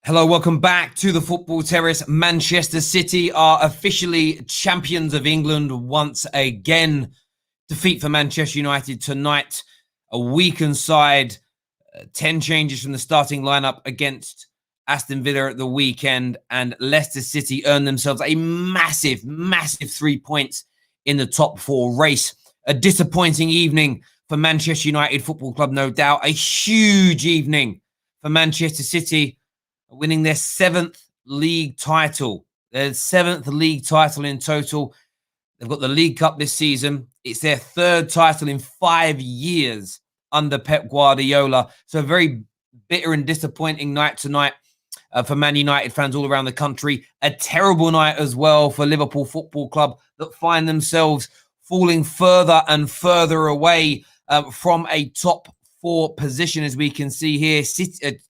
Hello, welcome back to the Football Terrace. Manchester City are officially champions of England once again. Defeat for Manchester United tonight. A weakened side, 10 changes from the starting lineup against Aston Villa at the weekend, and Leicester City earned themselves a massive 3 points in the top four race. A disappointing evening for Manchester United Football Club, no doubt. A huge evening for Manchester City, winning their seventh league title. Their seventh league title in total. They've got the League Cup this season. It's their third title in 5 years under Pep Guardiola. So a very bitter and disappointing night tonight for Man United fans all around the country. A terrible night as well for Liverpool Football Club that find themselves falling further and further away from a top four position, as we can see here.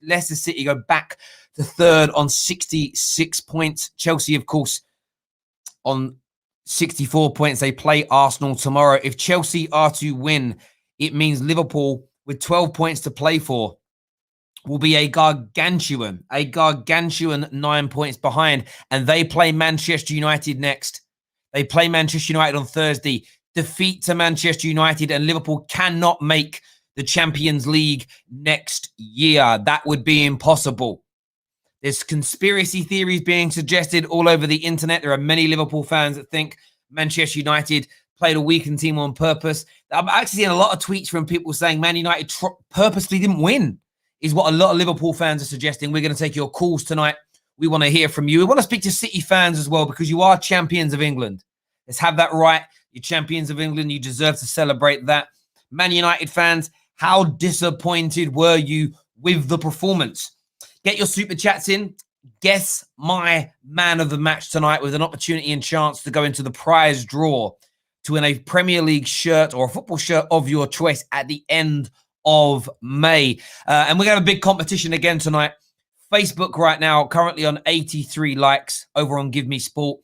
Leicester City go back to third on 66 points. Chelsea, of course, on 64 points. They play Arsenal tomorrow. If Chelsea are to win, it means Liverpool, with 12 points to play for, will be a gargantuan 9 points behind. And they play Manchester United next. They play Manchester United on Thursday. Defeat to Manchester United and Liverpool cannot make the Champions League next year. That would be impossible. There's conspiracy theories being suggested all over the internet. There are many Liverpool fans that think Manchester United played a weakened team on purpose. I'm actually seeing a lot of tweets from people saying Man United purposely didn't win, is what a lot of Liverpool fans are suggesting. We're going to take your calls tonight. We want to hear from you. We want to speak to City fans as well, because you are champions of England. Let's have that right. You're champions of England. You deserve to celebrate that. Man United fans, how disappointed were you with the performance? Get your super chats in. Guess my man of the match tonight, with an opportunity and chance to go into the prize draw to win a Premier League shirt or a football shirt of your choice at the end of May. And we're going to have a big competition again tonight. Facebook right now, currently on 83 likes over on Give Me Sport.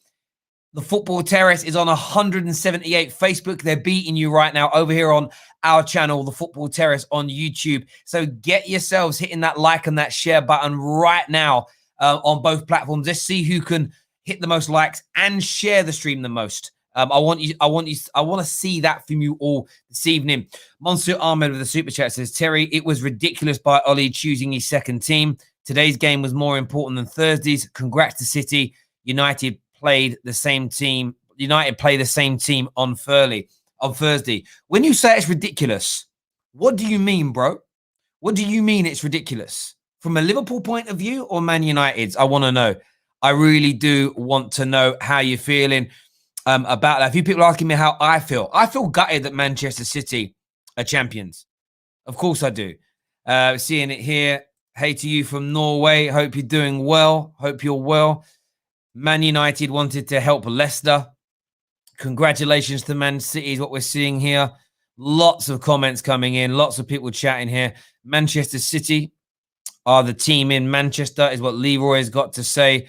The Football Terrace is on 178 Facebook. They're beating you right now over here on our channel, The Football Terrace on YouTube. So get yourselves hitting that like and that share button right now on both platforms. Let's see who can hit the most likes and share the stream the most. I want to see that from you all this evening. Monsieur Ahmed with the super chat says, Terry, it was ridiculous by Oli choosing his second team. Today's game was more important than Thursday's. Congrats to City. United played the same team. United play the same team on Thursday. When you say it's ridiculous, what do you mean, bro? What do you mean it's ridiculous? From a Liverpool point of view or Man United's? I want to know. I really do want to know how you're feeling about that. A few people are asking me how I feel. I feel gutted that Manchester City are champions. Of course I do. Seeing it here. Hey to you from Norway. Hope you're doing well. Hope you're well. Man United wanted to help Leicester. Congratulations to Man City is what we're seeing here. Lots of comments coming in. Lots of people chatting here. Manchester City are the team in Manchester, is what Leroy has got to say.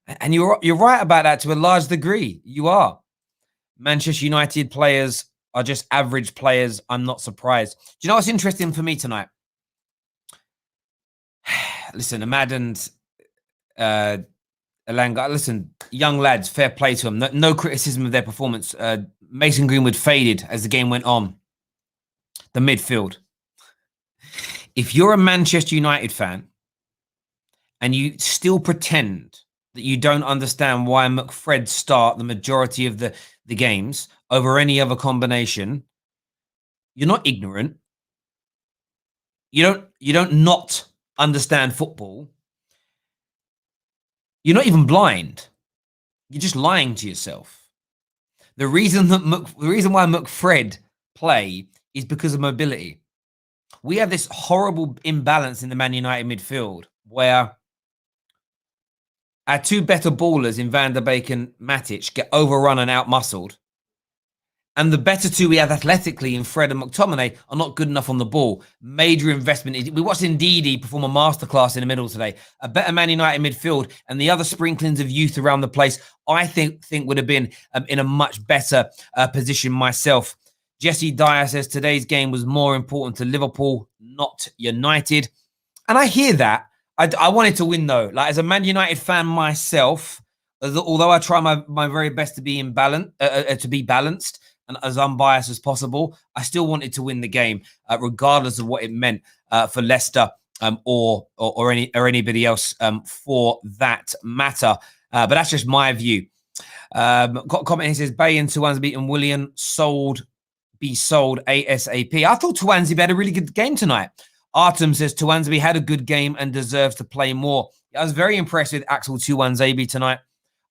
And you're right about that to a large degree. You are. Manchester United players are just average players. I'm not surprised. Do you know what's interesting for me tonight? Listen, Ahmad and Elanga, listen, young lads, fair play to them. No criticism of their performance. Mason Greenwood faded as the game went on. The midfield. If you're a Manchester United fan and you still pretend that you don't understand why McFred start the majority of the games over any other combination, you're not ignorant. You don't not understand football. You're not even blind. You're just lying to yourself. The reason why McFred play is because of mobility. We have this horrible imbalance in the Man United midfield where our two better ballers in Van der Beek and Matic get overrun and out-muscled. And the better two we have athletically in Fred and McTominay are not good enough on the ball. Major investment. We watched Ndidi perform a masterclass in the middle today. A better Man United midfield and the other sprinklings of youth around the place, I think would have been in a much better position myself. Jesse Dyer says today's game was more important to Liverpool, not United. And I hear that. I wanted to win though. Like as a Man United fan myself, although I try my very best to be balanced and as unbiased as possible, I still wanted to win the game, regardless of what it meant for Leicester or anybody else for that matter. But that's just my view. Got a comment here says Bay and Tuanzebe beaten Willian be sold ASAP. I thought Tuanzebe had a really good game tonight. Artem says Tuanzebe had a good game and deserves to play more. I was very impressed with Axel Tuanzebe tonight.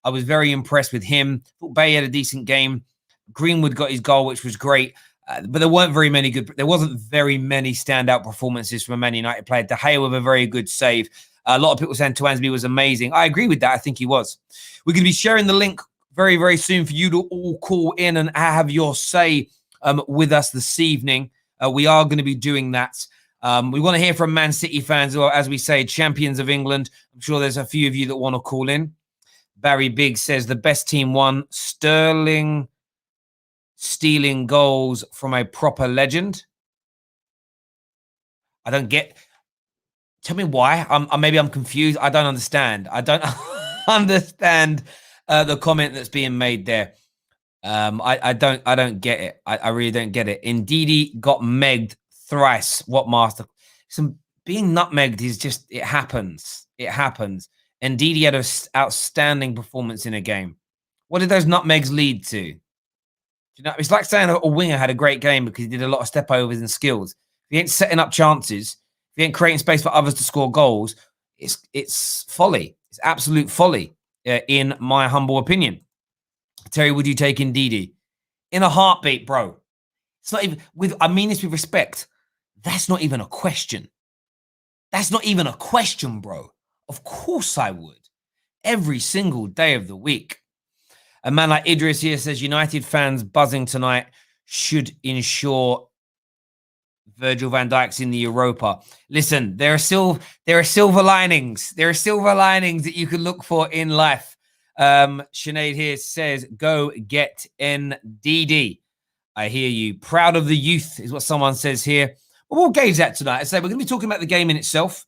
I was very impressed with him. Thought Bay had a decent game. Greenwood got his goal, which was great. But there wasn't very many standout performances from a Man United player. De Gea with a very good save. A lot of people saying Tuanzebe was amazing. I agree with that. I think he was. We're going to be sharing the link very, very soon for you to all call in and have your say with us this evening. We are going to be doing that. We want to hear from Man City fans, or as we say, champions of England. I'm sure there's a few of you that want to call in. Barry Big says the best team won. Sterling stealing goals from a proper legend. I don't get. Tell me why. Maybe I'm confused. I don't understand. I don't understand the comment that's being made there. I don't get it. I really don't get it. Ndidi got megged thrice. What master? Being nutmegged is just, it happens. It happens. Ndidi had an outstanding performance in a game. What did those nutmegs lead to? You know, it's like saying a winger had a great game because he did a lot of step overs and skills. If he ain't setting up chances, if he ain't creating space for others to score goals, it's folly. It's absolute folly, in my humble opinion. Terry, would you take Ndidi? In a heartbeat, bro. It's not even I mean this with respect. That's not even a question. That's not even a question, bro. Of course I would. Every single day of the week. A man like Idris here says United fans buzzing tonight should ensure Virgil van Dijk's in the Europa. Listen, there are silver linings. There are silver linings that you can look for in life. Sinead here says, go get Ndidi. I hear you. Proud of the youth is what someone says here. Well, we'll gauge that tonight. I say we're going to be talking about the game in itself.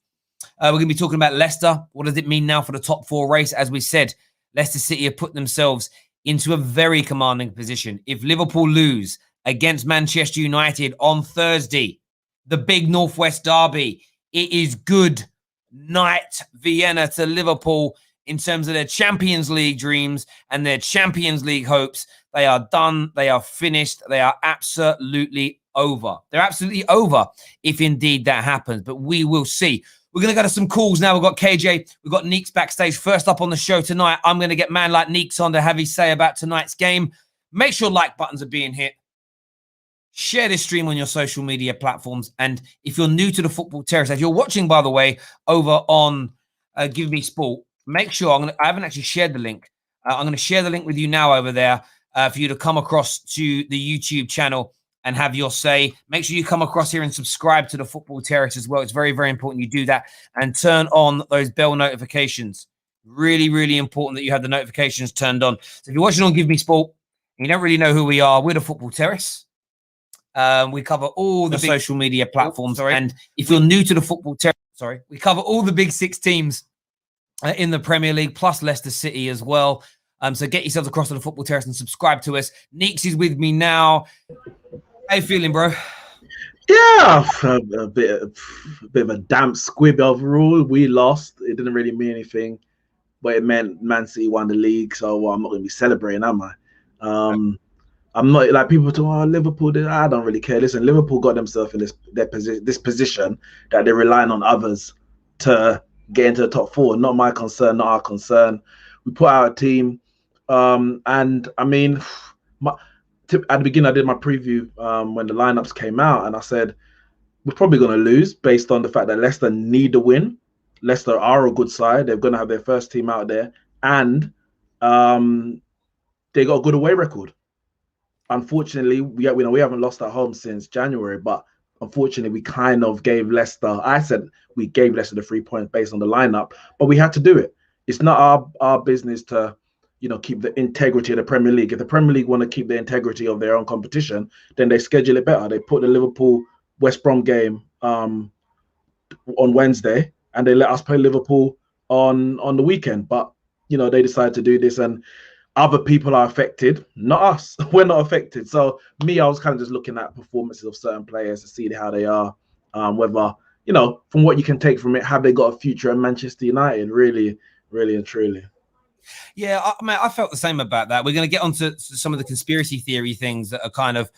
We're going to be talking about Leicester. What does it mean now for the top four race? As we said, Leicester City have put themselves into a very commanding position. If Liverpool lose against Manchester United on Thursday, the big Northwest derby, it is good night Vienna to Liverpool in terms of their Champions League dreams and their Champions League hopes. They are done. They are finished. They are absolutely over. They're absolutely over if indeed that happens, but we will see. We're going to go to some calls now. We've got KJ. We've got Neeks backstage. First up on the show tonight, I'm going to get man like Neeks on to have his say about tonight's game. Make sure like buttons are being hit. Share this stream on your social media platforms. And if you're new to the Football Terrace, if you're watching, by the way, over on Give Me Sport, make sure I haven't actually shared the link. I'm going to share the link with you now over there for you to come across to the YouTube channel and have your say. Make sure you come across here and subscribe to the Football Terrace as well. It's very, very important you do that and turn on those bell notifications. Really, really important that you have the notifications turned on. So if you're watching on Give Me Sport, and you don't really know who we are, we're the Football Terrace. We cover all the social media platforms. And if you're new to the Football Terrace, we cover all the big six teams in the Premier League, plus Leicester City as well. So get yourselves across to the Football Terrace and subscribe to us. Neeks is with me now. How you feeling, bro? Yeah, a bit of a damp squib overall. We lost. It didn't really mean anything, but it meant Man City won the league. So I'm not going to be celebrating, am I? I'm not like people talk. Oh, Liverpool. I don't really care. Listen, Liverpool got themselves in this position that they're relying on others to get into the top four. Not my concern. Not our concern. We put out a team, and I mean, at the beginning, I did my preview when the lineups came out, and I said we're probably going to lose based on the fact that Leicester need a win. Leicester are a good side. They're going to have their first team out there, and they got a good away record. Unfortunately, we haven't lost at home since January, but unfortunately, we kind of gave Leicester. I said we gave Leicester the 3 points based on the lineup, but we had to do it. It's not our business to, keep the integrity of the Premier League. If the Premier League want to keep the integrity of their own competition, then they schedule it better. They put the Liverpool West Brom game on Wednesday, and they let us play Liverpool on the weekend. But they decided to do this, and other people are affected, not us. We're not affected. So I was kind of just looking at performances of certain players to see how they are, whether from what you can take from it, have they got a future at Manchester United? Really, really and truly. Yeah, I felt the same about that. We're going to get onto some of the conspiracy theory things that are kind of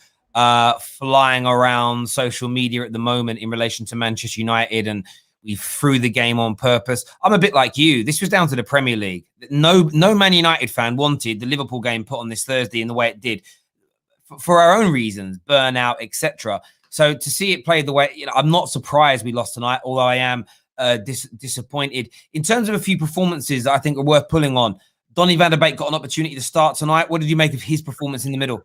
flying around social media at the moment in relation to Manchester United, and we threw the game on purpose. I'm a bit like you. This was down to the Premier League. No Man United fan wanted the Liverpool game put on this Thursday in the way it did for our own reasons, burnout, etc. So to see it played the way, I'm not surprised we lost tonight, although I am disappointed. In terms of a few performances that I think are worth pulling on, Donny van de Beek got an opportunity to start tonight. What did you make of his performance in the middle?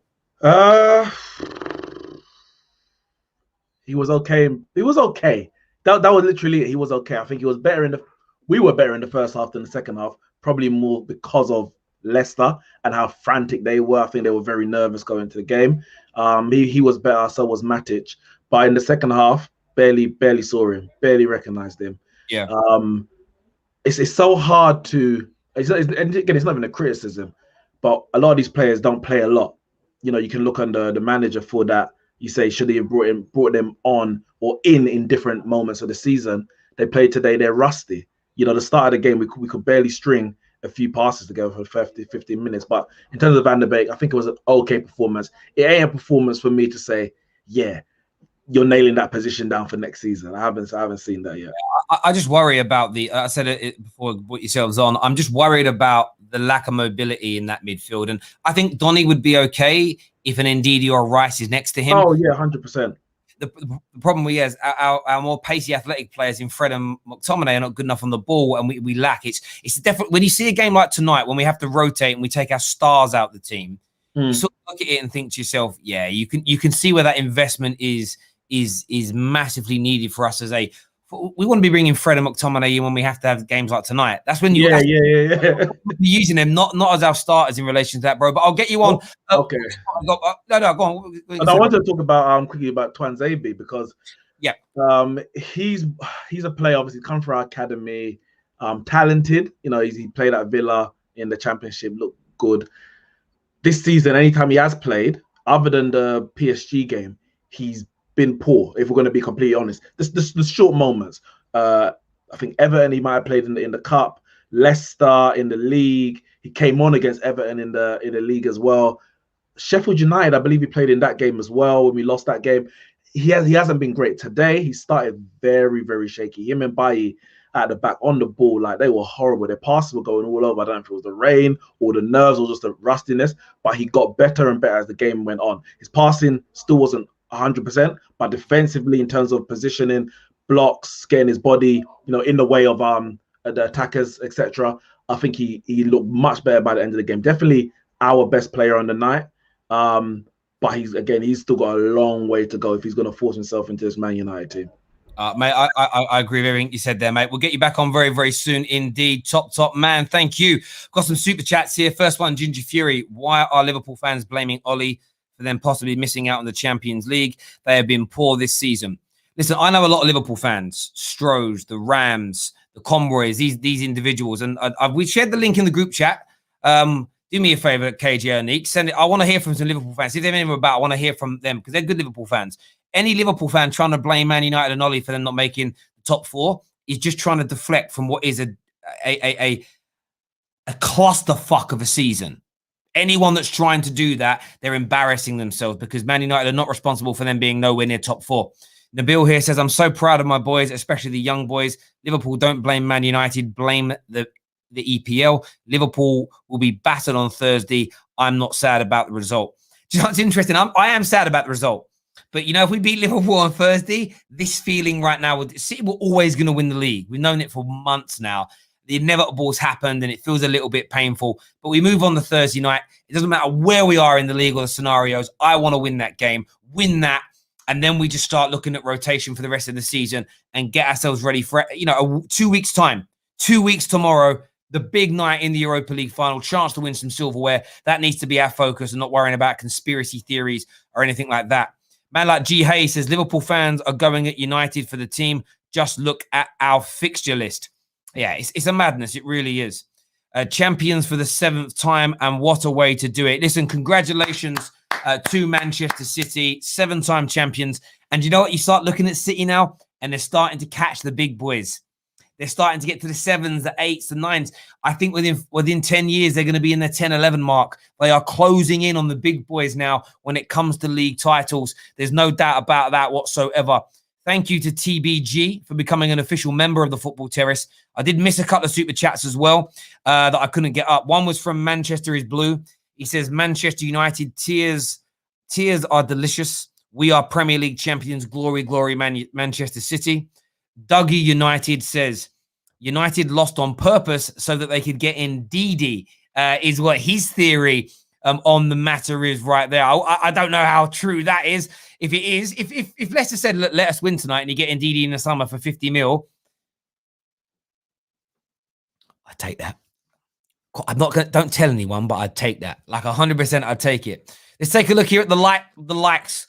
He was okay. He was okay. That was literally it. He was okay. I think he was better we were better in the first half than the second half, probably more because of Leicester and how frantic they were. I think they were very nervous going into the game. He was better, so was Matic. But in the second half, barely saw him, barely recognized him. Yeah. It's so hard to. And again, it's not even a criticism, but a lot of these players don't play a lot. You can look under the manager for that. You say, should he have brought them on or in different moments of the season? They played today, they're rusty. The start of the game, we could barely string a few passes together for 15 minutes. But in terms of Van der Beek, I think it was an okay performance. It ain't a performance for me to say, yeah, you're nailing that position down for next season. I haven't seen that yet. I just worry about I said it before we put yourselves on. I'm just worried about the lack of mobility in that midfield. And I think Donny would be okay if an Ndidi or Rice is next to him. Oh, yeah, 100%. The problem we have is our more pacey athletic players in Fred and McTominay are not good enough on the ball, and we lack. It's definitely when you see a game like tonight, when we have to rotate and we take our stars out the team, you sort of look at it and think to yourself, yeah, you can see where that investment is massively needed for us we want to be bringing Fred and McTominay in when we have to have games like tonight. That's when you be using them, not as our starters in relation to that, bro. But I'll get you on. Okay. No, go on. And I want to talk about quickly about Tuanzebe because he's a player obviously come from our academy, talented. He played at Villa in the Championship, looked good. This season, anytime he has played, other than the PSG game, he's been poor, if we're going to be completely honest. The short moments. I think Everton, he might have played in the cup. Leicester in the league. He came on against Everton in the league as well. Sheffield United, I believe he played in that game as well when we lost that game. He hasn't been great. Today, he started very, very shaky. Him and Bailly at the back on the ball, like they were horrible. Their passes were going all over. I don't know if it was the rain or the nerves or just the rustiness, but he got better and better as the game went on. His passing still wasn't 100%, but defensively in terms of positioning, blocks, getting his body, in the way of the attackers, etc. I think he looked much better by the end of the game. Definitely our best player on the night. But he's still got a long way to go if he's going to force himself into this Man United team. Mate, I agree with everything you said there, mate. We'll get you back on very, very soon indeed. Top man, thank you. Got some super chats here. First one, Ginger Fury. Why are Liverpool fans blaming Ollie for them possibly missing out on the Champions League? They have been poor this season. Listen, I know a lot of Liverpool fans, Strohs, the Rams, the Conroys, these individuals, and we shared the link in the group chat. Do me a favor, KJ and Nick, send it. I want to hear from some Liverpool fans. If they're anything about, I want to hear from them because they're good Liverpool fans. Any Liverpool fan trying to blame Man United and Ollie for them not making the top four is just trying to deflect from what is a clusterfuck of a season. Anyone that's trying to do that, they're embarrassing themselves because Man United are not responsible for them being nowhere near top four. Nabil here says, I'm so proud of my boys, especially the young boys. Liverpool don't blame Man United, blame the EPL. Liverpool will be battered on Thursday. I'm not sad about the result. Do you know what's interesting? I am sad about the result. But, if we beat Liverpool on Thursday, this feeling right now, City were always going to win the league. We've known it for months now. The inevitable's happened and it feels a little bit painful. But we move on to Thursday night. It doesn't matter where we are in the league or the scenarios. I want to win that game, win that. And then we just start looking at rotation for the rest of the season and get ourselves ready for, 2 weeks' time. 2 weeks tomorrow, the big night in the Europa League final, chance to win some silverware. That needs to be our focus and not worrying about conspiracy theories or anything like that. Man like G. Hay says, Liverpool fans are going at United for the team. Just look at our fixture list. Yeah, it's a madness. It really is. Champions for the 7th time, and what a way to do it. Listen, congratulations to Manchester City, 7-time champions. And you know what? You start looking at City now, and they're starting to catch the big boys. They're starting to get to the 7s, the 8s, the 9s. I think within 10 years, they're going to be in the 10-11 mark. They are closing in on the big boys now when it comes to league titles. There's no doubt about that whatsoever. Thank you to TBG for becoming an official member of the Football Terrace. I did miss a couple of super chats as well that I couldn't get up. One was from Manchester is Blue. He says, Manchester United, tears are delicious. We are Premier League champions. Glory, glory, Manchester City. Dougie United says, United lost on purpose so that they could get in Didi, is what his theory on the matter is right there. I don't know how true that is. If it is, if Leicester said, let us win tonight and you get in Didi in the summer for 50 mil, I'd take that. I'm not going to, don't tell anyone, but I'd take that. Like 100%, I'd take it. Let's take a look here at the likes.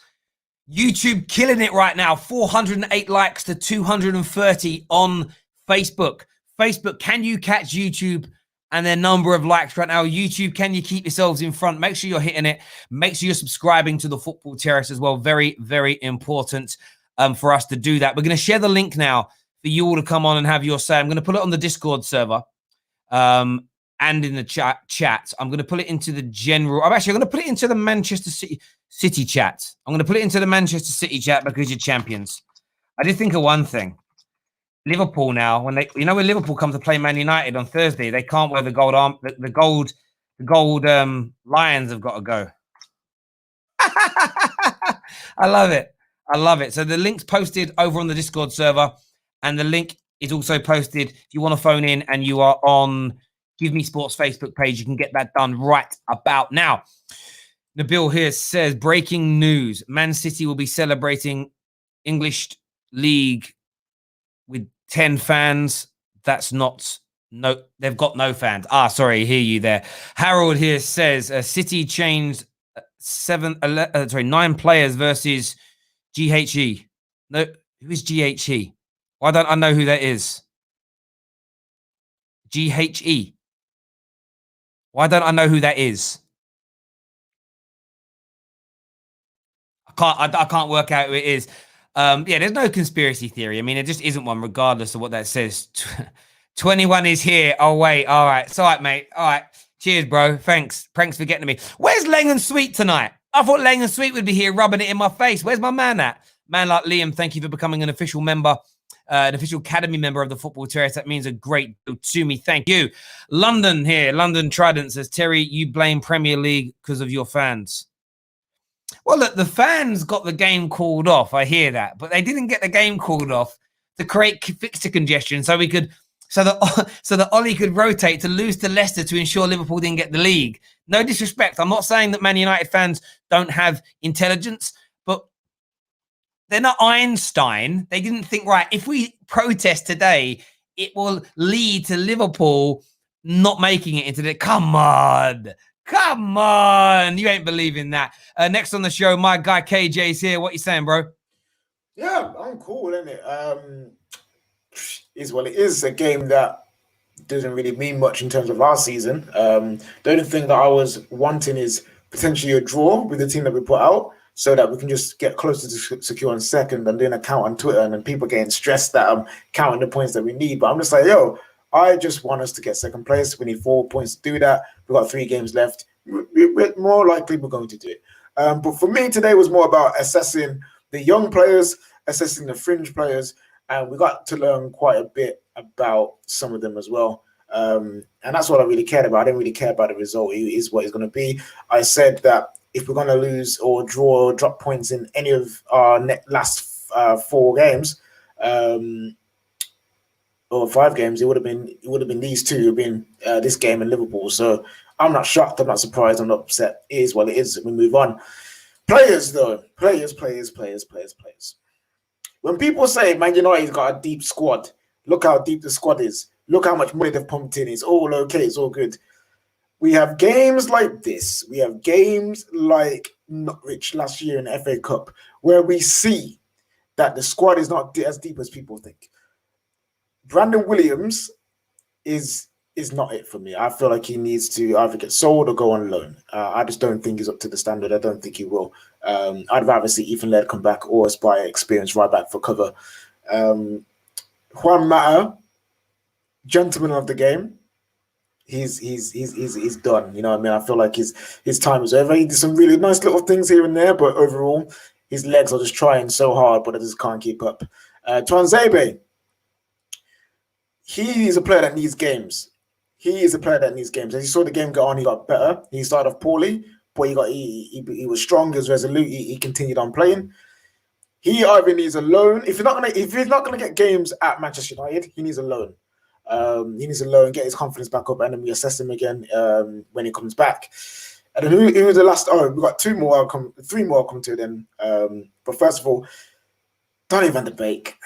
YouTube killing it right now. 408 likes to 230 on Facebook. Facebook, can you catch YouTube and their number of likes right now? YouTube, can you keep yourselves in front? Make sure you're hitting it. Make sure you're subscribing to the Football Terrace as well. Very, very important for us to do that. We're going to share the link now for you all to come on and have your say. I'm going to put it on the Discord server and in the chat. I'm going to put it into the general. I'm going to put it into the Manchester City chat. I'm going to put it into the Manchester City chat because you're champions. I did think of one thing. Liverpool now, when Liverpool come to play Man United on Thursday, they can't wear the gold arm. The gold Lions have got to go. I love it. I love it. So the link's posted over on the Discord server, and the link is also posted. If you want to phone in and you are on Give Me Sports Facebook page, you can get that done right about now. Nabil here says, breaking news. Man City will be celebrating English League with 10 fans. That's not, no, they've got no fans. Sorry, I hear you there. Harold here says, City changed 9 players versus GHE. No, who is GHE? Why don't I know who that is? GHE. Why don't I know who that is? I can't work out who it is. Yeah, there's no conspiracy theory. I mean, it just isn't one, regardless of what that says. 21 is here. Oh, wait. All right. It's all right, mate. All right. Cheers, bro. Thanks for getting to me. Where's Lang and Sweet tonight? I thought Lang and Sweet would be here rubbing it in my face. Where's my man at? Man like Liam, thank you for becoming an official member, an official academy member of the Football Terrace. That means a great deal to me. Thank you. London here. London Trident says, Terry, you blame Premier League because of your fans. Well, look, the fans got the game called off. I hear that, but they didn't get the game called off to create fixture congestion, so that Ollie could rotate to lose to Leicester to ensure Liverpool didn't get the league. No disrespect. I'm not saying that Man United fans don't have intelligence, but they're not Einstein. They didn't think, right, if we protest today, it will lead to Liverpool not making it into the. Come on, you ain't believing that. Next on the show, my guy KJ's here. What you saying, bro? Yeah, I'm cool, isn't it? It is a game that doesn't really mean much in terms of our season. The only thing that I was wanting is potentially a draw with the team that we put out, so that we can just get closer to securing second and doing a count on Twitter, and then people getting stressed that I'm counting the points that we need. But I'm just like, I just want us to get second place. We need 4 points to do that. We've got 3 games left. We're more likely we're going to do it. But for me, today was more about assessing the young players, assessing the fringe players, and we got to learn quite a bit about some of them as well. And that's what I really cared about. I didn't really care about the result. It is what it's going to be. I said that if we're going to lose or draw or drop points in any of our last 4 games, or 5 games, it would have been these 2. It would have been this game and Liverpool. So I'm not shocked. I'm not surprised. I'm not upset. It is what it is. We move on. Players, though. Players. When people say Man United's got a deep squad, look how deep the squad is. Look how much money they've pumped in. It's all okay. It's all good. We have games like this. We have games like Norwich last year in the FA Cup, where we see that the squad is not as deep as people think. Brandon Williams is not it for me. I feel like he needs to either get sold or go on loan. I just don't think he's up to the standard. I don't think he will. I'd rather see Ethan Laird come back or Aspire experienced right back for cover. Juan Mata, gentleman of the game. He's done. You know what I mean? I feel like his time is over. He did some really nice little things here and there, but overall, his legs are just trying so hard, but I just can't keep up. Tuanzebe, he is a player that needs games. He is a player that needs games. As you saw the game go on, he got better. He started off poorly, but he was strong, he was resolute. He continued on playing. He either needs a loan. If he's not gonna get games at Manchester United, he needs a loan. He needs a loan, get his confidence back up, and then we assess him again when he comes back. And then who was the last? Oh, we've got three more. I'll come to them. But first of all, Donny van de Beek.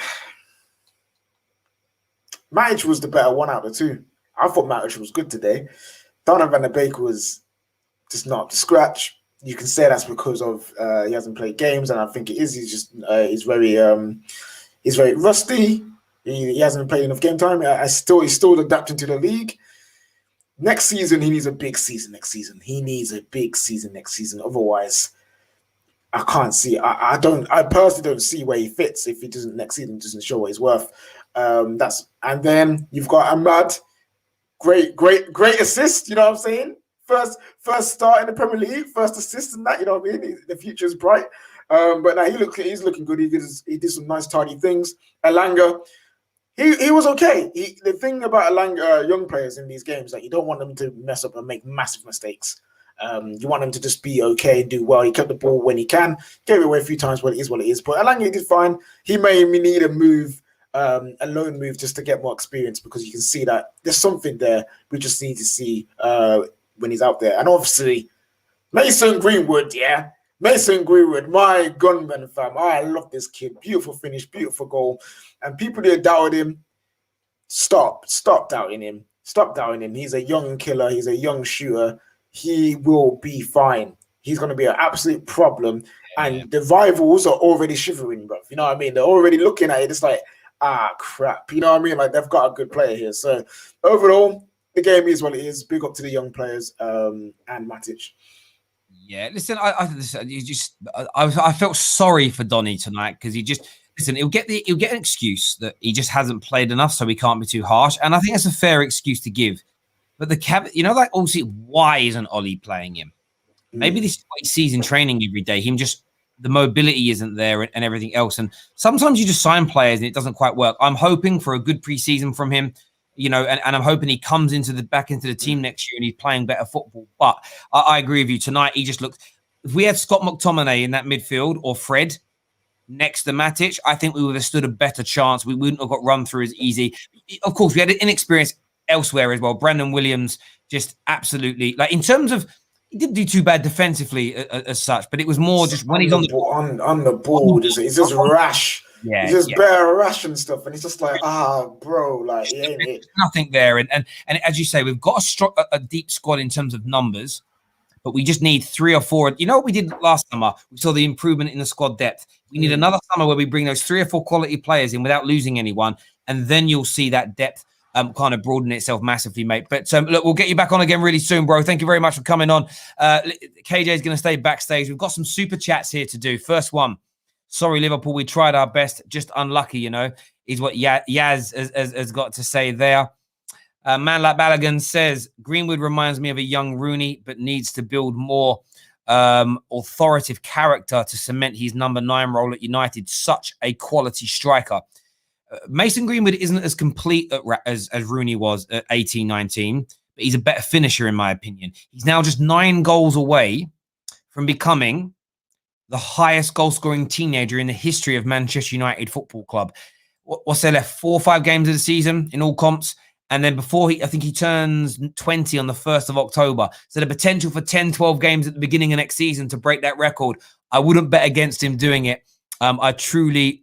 Matic was the better one out of the two. I thought Matic was good today. Donny van de Beek was just not up to scratch. You can say that's because of he hasn't played games, and I think it is. He's just he's very rusty. He hasn't played enough game time. He's still adapting to the league. Next season, he needs a big season. Next season. Otherwise, I can't see. I personally don't see where he fits if he doesn't next season. Doesn't show what he's worth. And then you've got Ahmad. Great assist. You know what I'm saying? First start in the Premier League, first assist in that. You know what I mean? The future is bright. But now he's looking good. He did some nice tidy things. Elanga. He was okay. The thing about young players in these games, like you don't want them to mess up and make massive mistakes. You want them to just be okay and do well. He kept the ball when he can, gave it away a few times, but it is what it is. But Elanga did fine. He may need a loan move just to get more experience because you can see that there's something there. We just need to see when he's out there. And obviously, Mason Greenwood, my gunman fam. I love this kid. Beautiful finish, beautiful goal. And people that doubted him, stop doubting him. Stop doubting him. He's a young killer. He's a young shooter. He will be fine. He's going to be an absolute problem. And the rivals are already shivering, bro. You know what I mean? They're already looking at it. It's like, crap. You know what I mean? Like, they've got a good player here. So, overall, the game is what it is. Big up to the young players and Matic. Yeah, listen, I felt sorry for Donny tonight because he'll get an excuse that he just hasn't played enough, so he can't be too harsh. And I think that's a fair excuse to give. But like obviously, why isn't Ollie playing him? Maybe this is what he sees in training every day. The mobility isn't there and everything else. And sometimes you just sign players and it doesn't quite work. I'm hoping for a good preseason from him. You know, and I'm hoping he comes back into the team next year and he's playing better football. But I agree with you. Tonight, he just looked... If we had Scott McTominay in that midfield or Fred next to Matic, I think we would have stood a better chance. We wouldn't have got run through as easy. Of course, we had inexperience elsewhere as well. Brandon Williams just absolutely... Like, in terms of... He didn't do too bad defensively as such, but it was more just when he's on the ball. On the ball, he's just rash. Yeah, he's just bare rash and stuff, and it's just like, bro, like he ain't it. Nothing there, and as you say, we've got a deep squad in terms of numbers, but we just need 3 or 4. You know what we did last summer? We saw the improvement in the squad depth. We need another summer where we bring those 3 or 4 quality players in without losing anyone, and then you'll see that depth kind of broaden itself massively, mate. But look, we'll get you back on again really soon, bro. Thank you very much for coming on. KJ is going to stay backstage. We've got some super chats here to do. First one. Sorry, Liverpool, we tried our best. Just unlucky, you know, is what Yaz has got to say there. Man like Balogun says, Greenwood reminds me of a young Rooney, but needs to build more authoritative character to cement his number 9 role at United. Such a quality striker. Mason Greenwood isn't as complete as Rooney was at 18, 19, but he's a better finisher, in my opinion. He's now just 9 goals away from becoming the highest goal-scoring teenager in the history of Manchester United Football Club. What's there left? 4 or 5 games of the season in all comps. And then I think he turns 20 on the 1st of October. So the potential for 10, 12 games at the beginning of next season to break that record, I wouldn't bet against him doing it. I truly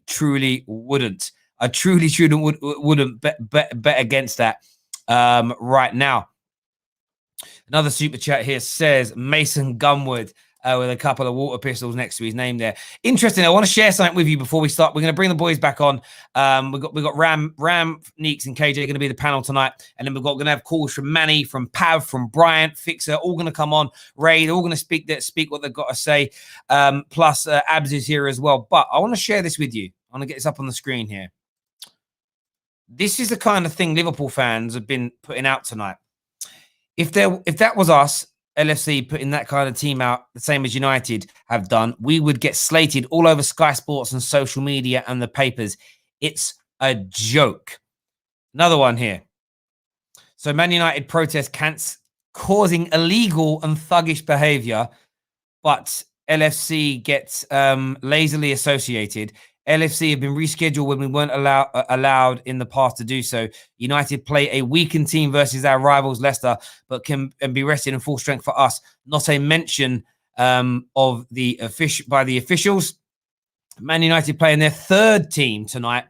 wouldn't. I truly wouldn't bet against that right now. Another super chat here says Mason Gunwood. with a couple of water pistols next to his name there. Interesting. I want to share something with you before we start. We're going to bring the boys back on. We've got Ram, Neeks, and KJ going to be the panel tonight, and then we're going to have calls from Manny, from Pav, from Bryant, Fixer, all going to come on. Ray, they're all going to speak what they've got to say. Plus, Abs is here as well. But I want to share this with you. I want to get this up on the screen here. This is the kind of thing Liverpool fans have been putting out tonight. If that was us, LFC putting that kind of team out, the same as United have done, we would get slated all over Sky Sports and social media and the papers. It's a joke. Another one here. So Man United protest causing illegal and thuggish behavior, but LFC gets lazily associated. LFC have been rescheduled when we weren't allowed in the past to do so. United play a weakened team versus our rivals Leicester, but can be rested in full strength for us. Not a mention of the by the officials. Man United playing their third team tonight,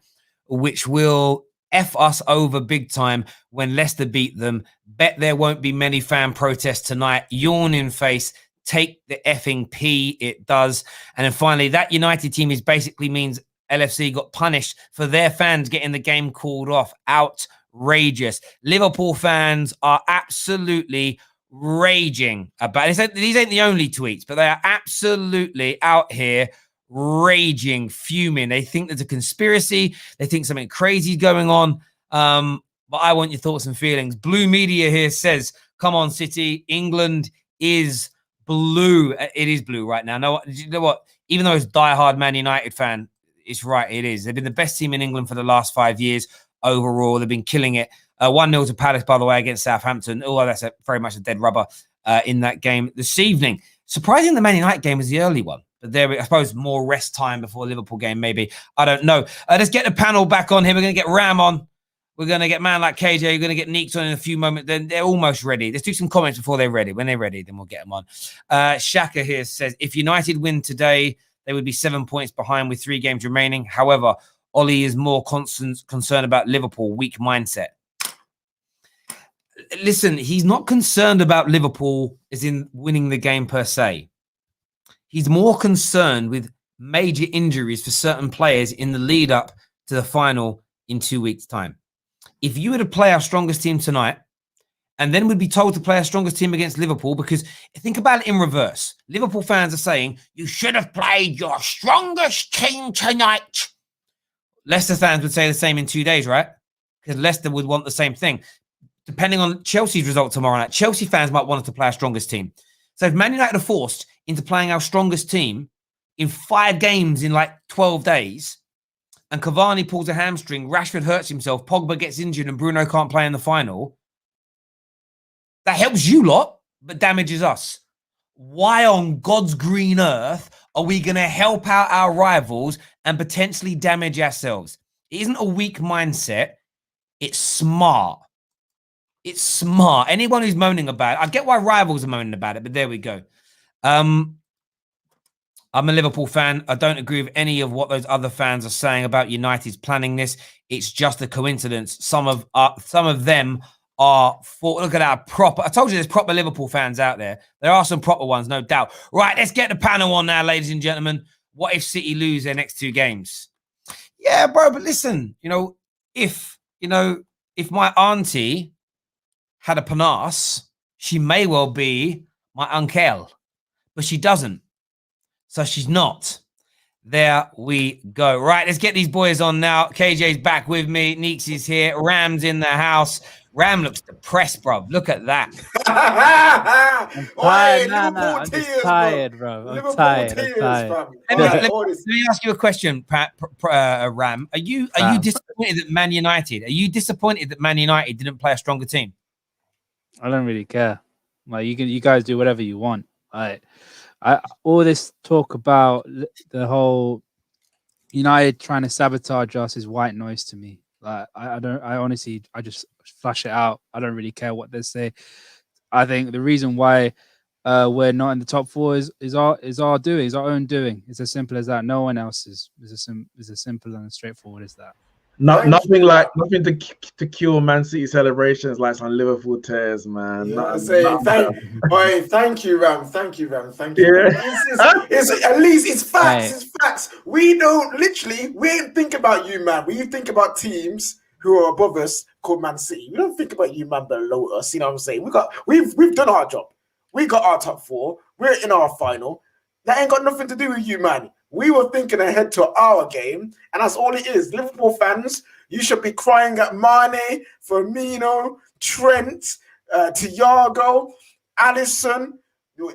which will F us over big time when Leicester beat them. Bet there won't be many fan protests tonight. Yawning face. Take the effing P, it does. And then finally, that United team basically means LFC got punished for their fans getting the game called off. Outrageous. Liverpool fans are absolutely raging about it. These ain't the only tweets, but they are absolutely out here raging, fuming. They think there's a conspiracy. They think something crazy is going on. But I want your thoughts and feelings. Blue Media here says, come on, City. England is blue. It is blue right now. No, you know what? Even though it's diehard Man United fan, it's right. It is. They've been the best team in England for the last 5 years overall. They've been killing it. 1-0 to Palace, by the way, against Southampton. Although that's very much a dead rubber in that game this evening. Surprising the Man United game was the early one. But there, I suppose, more rest time before the Liverpool game, maybe. I don't know. Let's get the panel back on here. We're going to get Ram on. We're going to get man like KJ. We're going to get Neeks on in a few moments. Then they're almost ready. Let's do some comments before they're ready. When they're ready, then we'll get them on. Shaka here says, if United win today, they would be 7 points behind with 3 games remaining. However, Ollie is more concerned about Liverpool, weak mindset. Listen, he's not concerned about Liverpool as in winning the game per se. He's more concerned with major injuries for certain players in the lead up to the final in 2 weeks' time. If you were to play our strongest team tonight, and then we'd be told to play our strongest team against Liverpool, because think about it in reverse. Liverpool fans are saying, you should have played your strongest team tonight. Leicester fans would say the same in 2 days, right? Because Leicester would want the same thing. Depending on Chelsea's result tomorrow night, Chelsea fans might want us to play our strongest team. So if Man United are forced into playing our strongest team in 5 games in like 12 days, and Cavani pulls a hamstring, Rashford hurts himself, Pogba gets injured, and Bruno can't play in the final, that helps you lot, but damages us. Why on God's green earth are we going to help out our rivals and potentially damage ourselves? It isn't a weak mindset. It's smart. It's smart. Anyone who's moaning about it, I get why rivals are moaning about it, but there we go. I'm a Liverpool fan. I don't agree with any of what those other fans are saying about United's planning this. It's just a coincidence. Some of them are for. Look at that proper. I told you there's proper Liverpool fans out there. There are some proper ones, no doubt. Right, let's get the panel on now, ladies and gentlemen. What if City lose their next 2 games? Yeah, bro. But listen, if my auntie had a panache, she may well be my uncle, but she doesn't. So she's not. There we go. Right, let's get these boys on now. KJ's back with me. Neeks is here. Ram's in the house. Ram looks depressed, bro. Look at that. I'm tired. I'm just tired, bro. I'm tired. Let me ask you a question, Ram. Are you disappointed that Man United? Are you disappointed that Man United didn't play a stronger team? I don't really care. Like you guys do whatever you want. All this talk about the whole United trying to sabotage us is white noise to me. Like I honestly just flush it out. I don't really care what they say. I think the reason why we're not in the top 4 is our own doing. It's as simple as that. No one else's. It's as simple and straightforward as that. Nothing to cure Man City celebrations like some Liverpool tears, man. Yeah, thank you, Ram. Thank you, Ram. Thank you. Yeah. It's at least it's facts. Hey. It's facts. We ain't think about you, man. We think about teams who are above us called Man City. We don't think about you, man, below us. You know what I'm saying? We've done our job. We got our top 4. We're in our final. That ain't got nothing to do with you, man. We were thinking ahead to our game, and that's all it is. Liverpool fans, you should be crying at Mane, Firmino, Trent, Thiago, Alisson,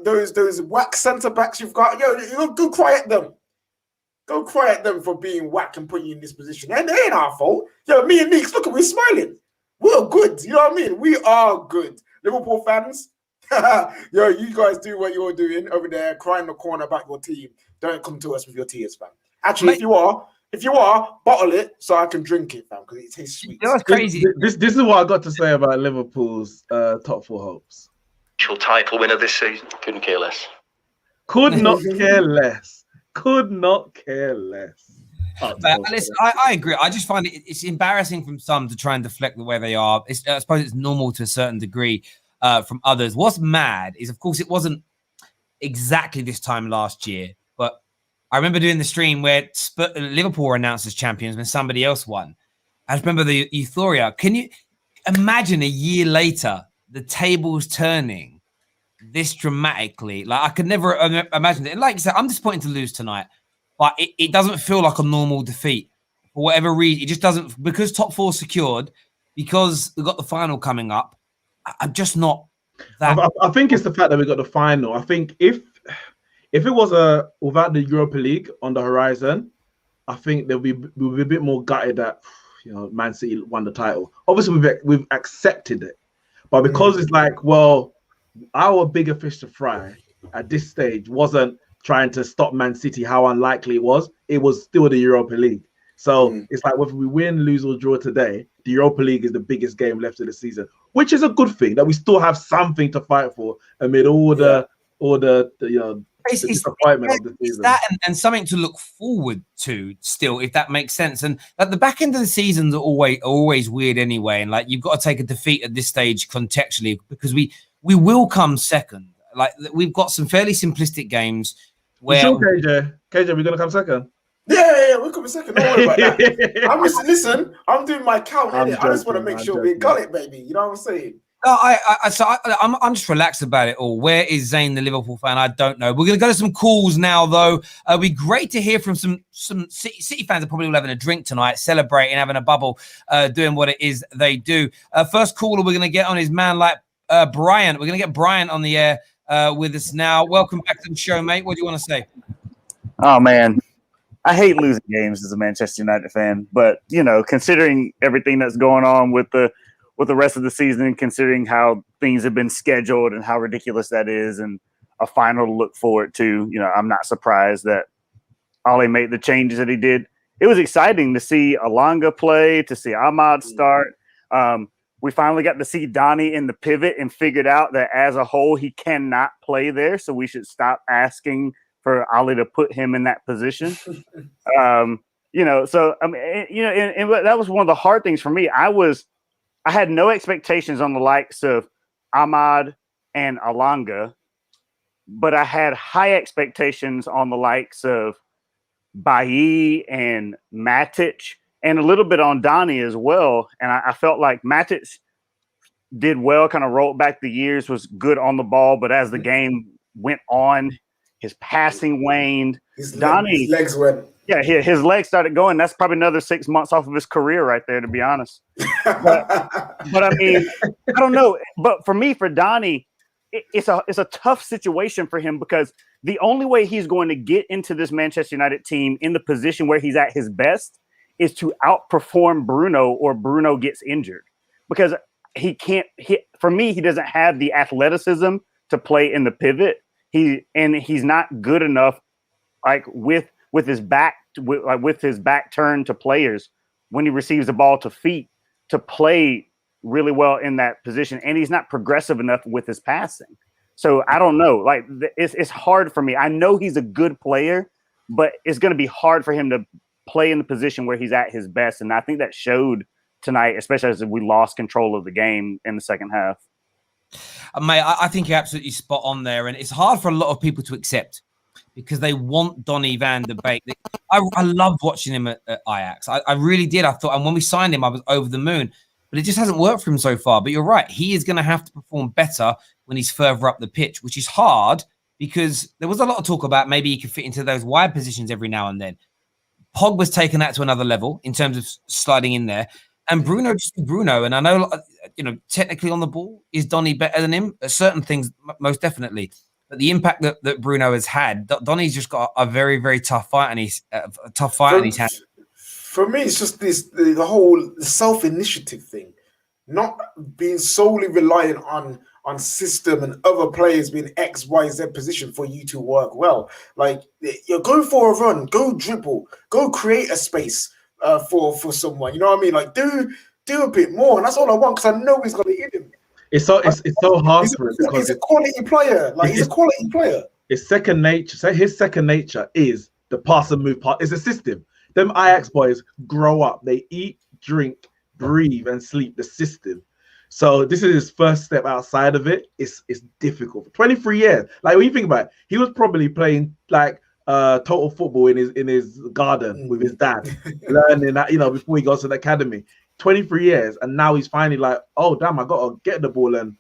those whack centre backs you've got. Yo, go cry at them. Go cry at them for being whack and putting you in this position. And it ain't our fault. Yo, me and Neeks, look, we're smiling. We're good. You know what I mean? We are good. Liverpool fans, yo, you guys do what you're doing over there, crying in the corner about your team. Don't come to us with your tears, fam. Actually, if you are, bottle it so I can drink it, fam, because it tastes sweet. That was crazy. This is what I got to say about Liverpool's top 4 hopes. Title winner this season. Couldn't care less. Could not care less. Could not care less. Listen, I agree. I just find it's embarrassing from some to try and deflect the way they are. I suppose it's normal to a certain degree from others. What's mad is, of course, it wasn't exactly this time last year, but I remember doing the stream where Liverpool were announced as champions when somebody else won. I just remember the euphoria. Can you imagine a year later, the tables turning this dramatically? Like, I could never imagine it. And like you said, I'm disappointed to lose tonight, but it doesn't feel like a normal defeat for whatever reason. It just doesn't, because top 4 secured, because we've got the final coming up. I'm just not that. I think it's the fact that we got the final. I think if it was without the Europa League on the horizon, I think we'll be a bit more gutted that, you know, Man City won the title. Obviously, we've accepted it, but because it's like, well, our bigger fish to fry at this stage wasn't trying to stop Man City, how unlikely it was still the Europa League. So it's like whether we win, lose, or draw today, the Europa League is the biggest game left of the season, which is a good thing that we still have something to fight for amid all the disappointment of the season. That and something to look forward to still, if that makes sense. And at the back end of the seasons are always weird anyway. And like, you've got to take a defeat at this stage contextually, because we will come second. Like, we've got some fairly simplistic games where KJ, we're gonna come second. Yeah, we're coming second. Don't worry about that. I'm doing my count. I just want to make sure we got it, baby. You know what I'm saying? No, I'm just relaxed about it all. Where is Zane, the Liverpool fan? I don't know. We're going to go to some calls now, though. It'd be great to hear from some City fans are probably all having a drink tonight, celebrating, having a bubble, doing what it is they do. First caller we're going to get on is man like Brian. We're going to get Brian on the air with us now. Welcome back to the show, mate. What do you want to say? Oh, man. I hate losing games as a Manchester United fan, but, you know, considering everything that's going on with the rest of the season, considering how things have been scheduled and how ridiculous that is, and a final to look forward to, you know, I'm not surprised that Ole made the changes that he did. It was exciting to see Alanga play, to see Ahmad start. We finally got to see Donny in the pivot and figured out that as a whole, he cannot play there. So we should stop asking for Ole to put him in that position. You know, so, I mean, you know, and that was one of the hard things for me. I had no expectations on the likes of Ahmad and Alanga, but I had high expectations on the likes of Bailly and Matic, and a little bit on Donny as well. And I felt like Matic did well, kind of rolled back the years, was good on the ball, but as the game went on, his passing waned. His legs went. Yeah, his legs started going. That's probably another 6 months off of his career right there, to be honest. But I mean, I don't know. But for me, for Donny, it's a tough situation for him, because the only way he's going to get into this Manchester United team in the position where he's at his best is to outperform Bruno, or Bruno gets injured. Because he can't. For me, he doesn't have the athleticism to play in the pivot. He's not good enough, like with his back turned to players when he receives the ball to feet, to play really well in that position. And he's not progressive enough with his passing. So I don't know. Like, it's hard for me. I know he's a good player, but it's going to be hard for him to play in the position where he's at his best. And I think that showed tonight, especially as we lost control of the game in the second half. Mate, I think you're absolutely spot on there. And it's hard for a lot of people to accept because they want Donny van de Beek. I loved watching him at Ajax. I really did. I thought, and when we signed him, I was over the moon. But it just hasn't worked for him so far. But you're right. He is going to have to perform better when he's further up the pitch, which is hard because there was a lot of talk about maybe he could fit into those wide positions every now and then. Pog was taking that to another level in terms of sliding in there. And Bruno, just Bruno. And I know, technically on the ball, is Donny better than him? Certain things, most definitely. But the impact that Bruno has had, Donny's just got a very, very tough fight in his hands. For me, it's just the whole self-initiative thing, not being solely reliant on system and other players being X, Y, Z position for you to work well. Like, you're going for a run, go dribble, go create a space for someone. You know what I mean? Like, do a bit more, and that's all I want because I know he's going to hit him. It's so hard for him because he's a quality player. Like, he's a quality player. His second nature. So his second nature is the pass and move part. It's a system. Them Ajax boys grow up. They eat, drink, breathe, and sleep the system. So this is his first step outside of it. It's difficult. For 23 years. Like, when you think about it, he was probably playing like total football in his garden with his dad, learning that, before he goes to the academy. 23 years, and now he's finally like, oh damn, I gotta get the ball and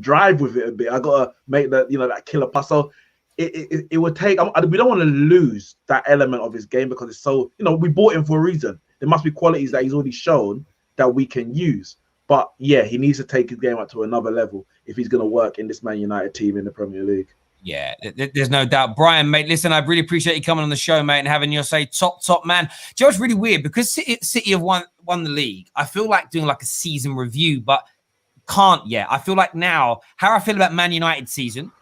drive with it a bit. I gotta make that that killer pass. So it would take. We don't want to lose that element of his game because it's so we bought him for a reason. There must be qualities that he's already shown that we can use. But yeah, he needs to take his game up to another level if he's gonna work in this Man United team in the Premier League. Yeah, there's no doubt. Brian, mate, listen, I really appreciate you coming on the show, mate, and having your say top man. Do you know what's really weird? Because City have won the league, I feel like doing like a season review, but can't yet. I feel like now, how I feel about Man United season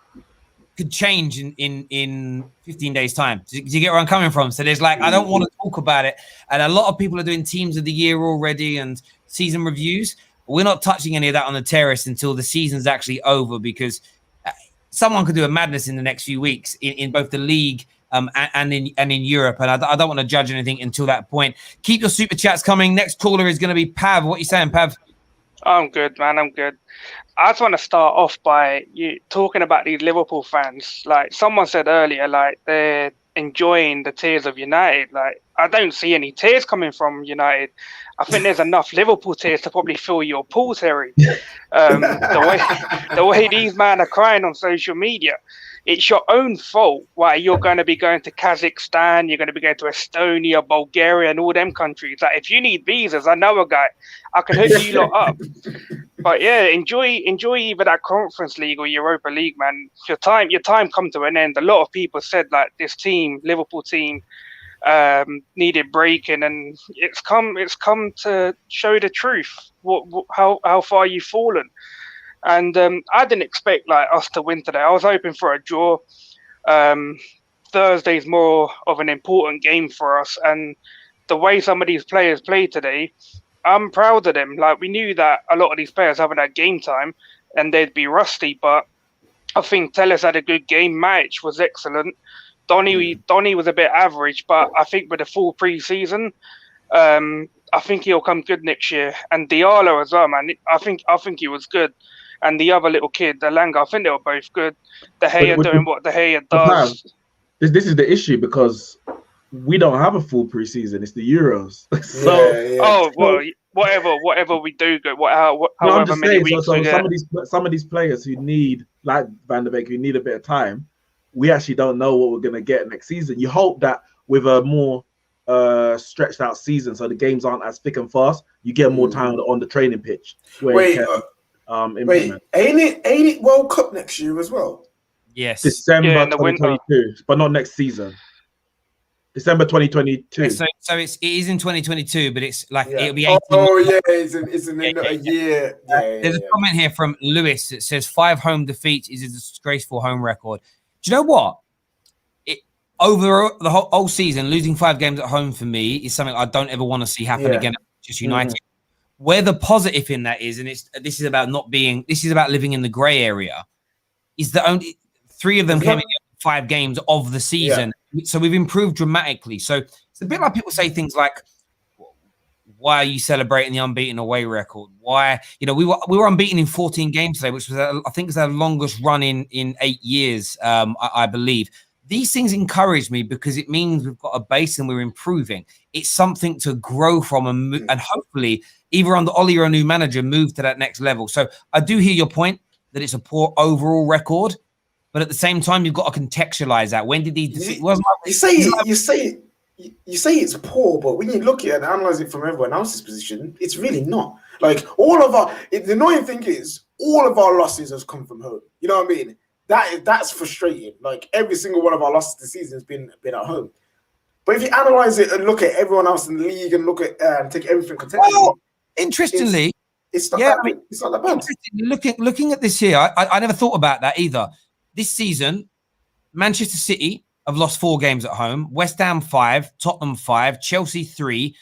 could change in 15 days' time. Do you get where I'm coming from? So there's like, I don't want to talk about it. And a lot of people are doing teams of the year already and season reviews. We're not touching any of that on the Terrace until the season's actually over because someone could do a madness in the next few weeks in both the league and in Europe. And I don't want to judge anything until that point. Keep your super chats coming. Next caller is going to be Pav. What are you saying, Pav? I'm good, man. I'm good. I just want to start off by you talking about these Liverpool fans. Like someone said earlier, like they're enjoying the tears of United. Like I don't see any tears coming from United. I think there's enough Liverpool tears to probably fill your pool, Terry. The way these men are crying on social media, it's your own fault why you're going to be going to Kazakhstan, you're going to be going to Estonia, Bulgaria, and all them countries. Like if you need visas, I know a guy. I can hook you lot up. But yeah, enjoy either that Conference League or Europa League, man. Your time come to an end. A lot of people said like this team, Liverpool team, needed breaking, and it's come to show the truth. How far you've fallen. And I didn't expect like us to win today. I was hoping for a draw. Thursday's more of an important game for us, and the way some of these players played today, I'm proud of them. Like we knew that a lot of these players haven't had game time and they'd be rusty, but I think Terrace had a good game. Matic was excellent. Donny was a bit average, but I think with a full pre-season, I think he'll come good next year. And Diallo as well, man. I think he was good. And the other little kid, the Langa, I think they were both good. De Gea doing what De Gea does. This is the issue because we don't have a full pre-season. It's the Euros. Oh well, whatever we do, good. However many weeks we get. Some of these players who need, like Van der Beek, who need a bit of time, we actually don't know what we're going to get next season. You hope that with a more stretched out season, so the games aren't as thick and fast, you get more time on the training pitch. Wait, ain't it World Cup next year as well? Yes. December 2022, but not next season. December 2022. So it is in 2022 but it's like it'll be 18 it's in a year. There's a comment here from Lewis that says 5 home defeats is a disgraceful home record. Do you know what? Over the whole season, losing 5 games at home for me is something I don't ever want to see happen again at Manchester United. Where the positive in that is, and this is about living in the grey area, is that only 3 of them came in 5 games of the season. So we've improved dramatically. So it's a bit like people say things like, why are you celebrating the unbeaten away record? Why, we were unbeaten in 14 games today, which was I think is our longest run in 8 years, I believe. These things encourage me because it means we've got a base and we're improving. It's something to grow from and hopefully either under Oli or a new manager move to that next level. So I do hear your point that it's a poor overall record, but at the same time you've got to contextualize that. When did he? You say it's poor, but when you look at it and analyze it from everyone else's position, it's really not. Like the annoying thing is all of our losses has come from home. You know what I mean? That's frustrating. Like every single one of our losses this season has been at home. But if you analyze it and look at everyone else in the league and look at take everything contextually, well, interestingly, it's not that bad. It's not that bad. Looking at this here, I never thought about that either. This season, Manchester City have lost 4 games at home. West Ham 5, Tottenham 5, Chelsea 3,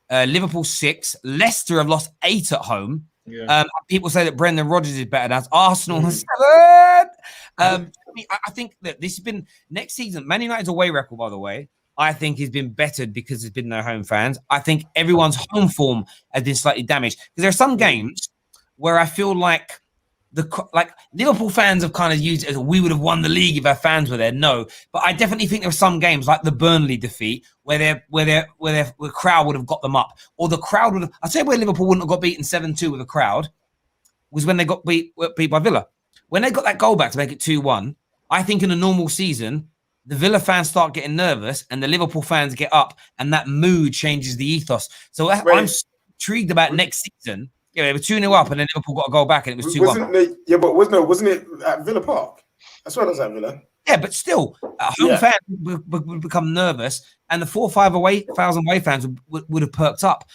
Liverpool 6. Leicester have lost 8 at home. Yeah. People say that Brendan Rodgers is better than us. Arsenal 7. I think that this has been next season. Man United's away record, by the way, I think has been bettered because there's been no home fans. I think everyone's home form has been slightly damaged because there are some games where I feel like Liverpool fans have kind of used it as we would have won the league if our fans were there. No, but I definitely think there are some games like the Burnley defeat where the crowd would have got them up, or the crowd would have. I'd say where Liverpool wouldn't have got beaten 7-2 with a crowd was when they got beat by Villa. When they got that goal back to make it 2-1, I think in a normal season the Villa fans start getting nervous and the Liverpool fans get up, and that mood changes the ethos. So I'm intrigued about next season. Yeah, they were 2-0 up, and then Liverpool got a goal back, and it was 2-1. Yeah, but wasn't it at Villa Park? I swear it was at Villa. Yeah, but still, home fans would become nervous, and the 4,000 away fans would have perked up.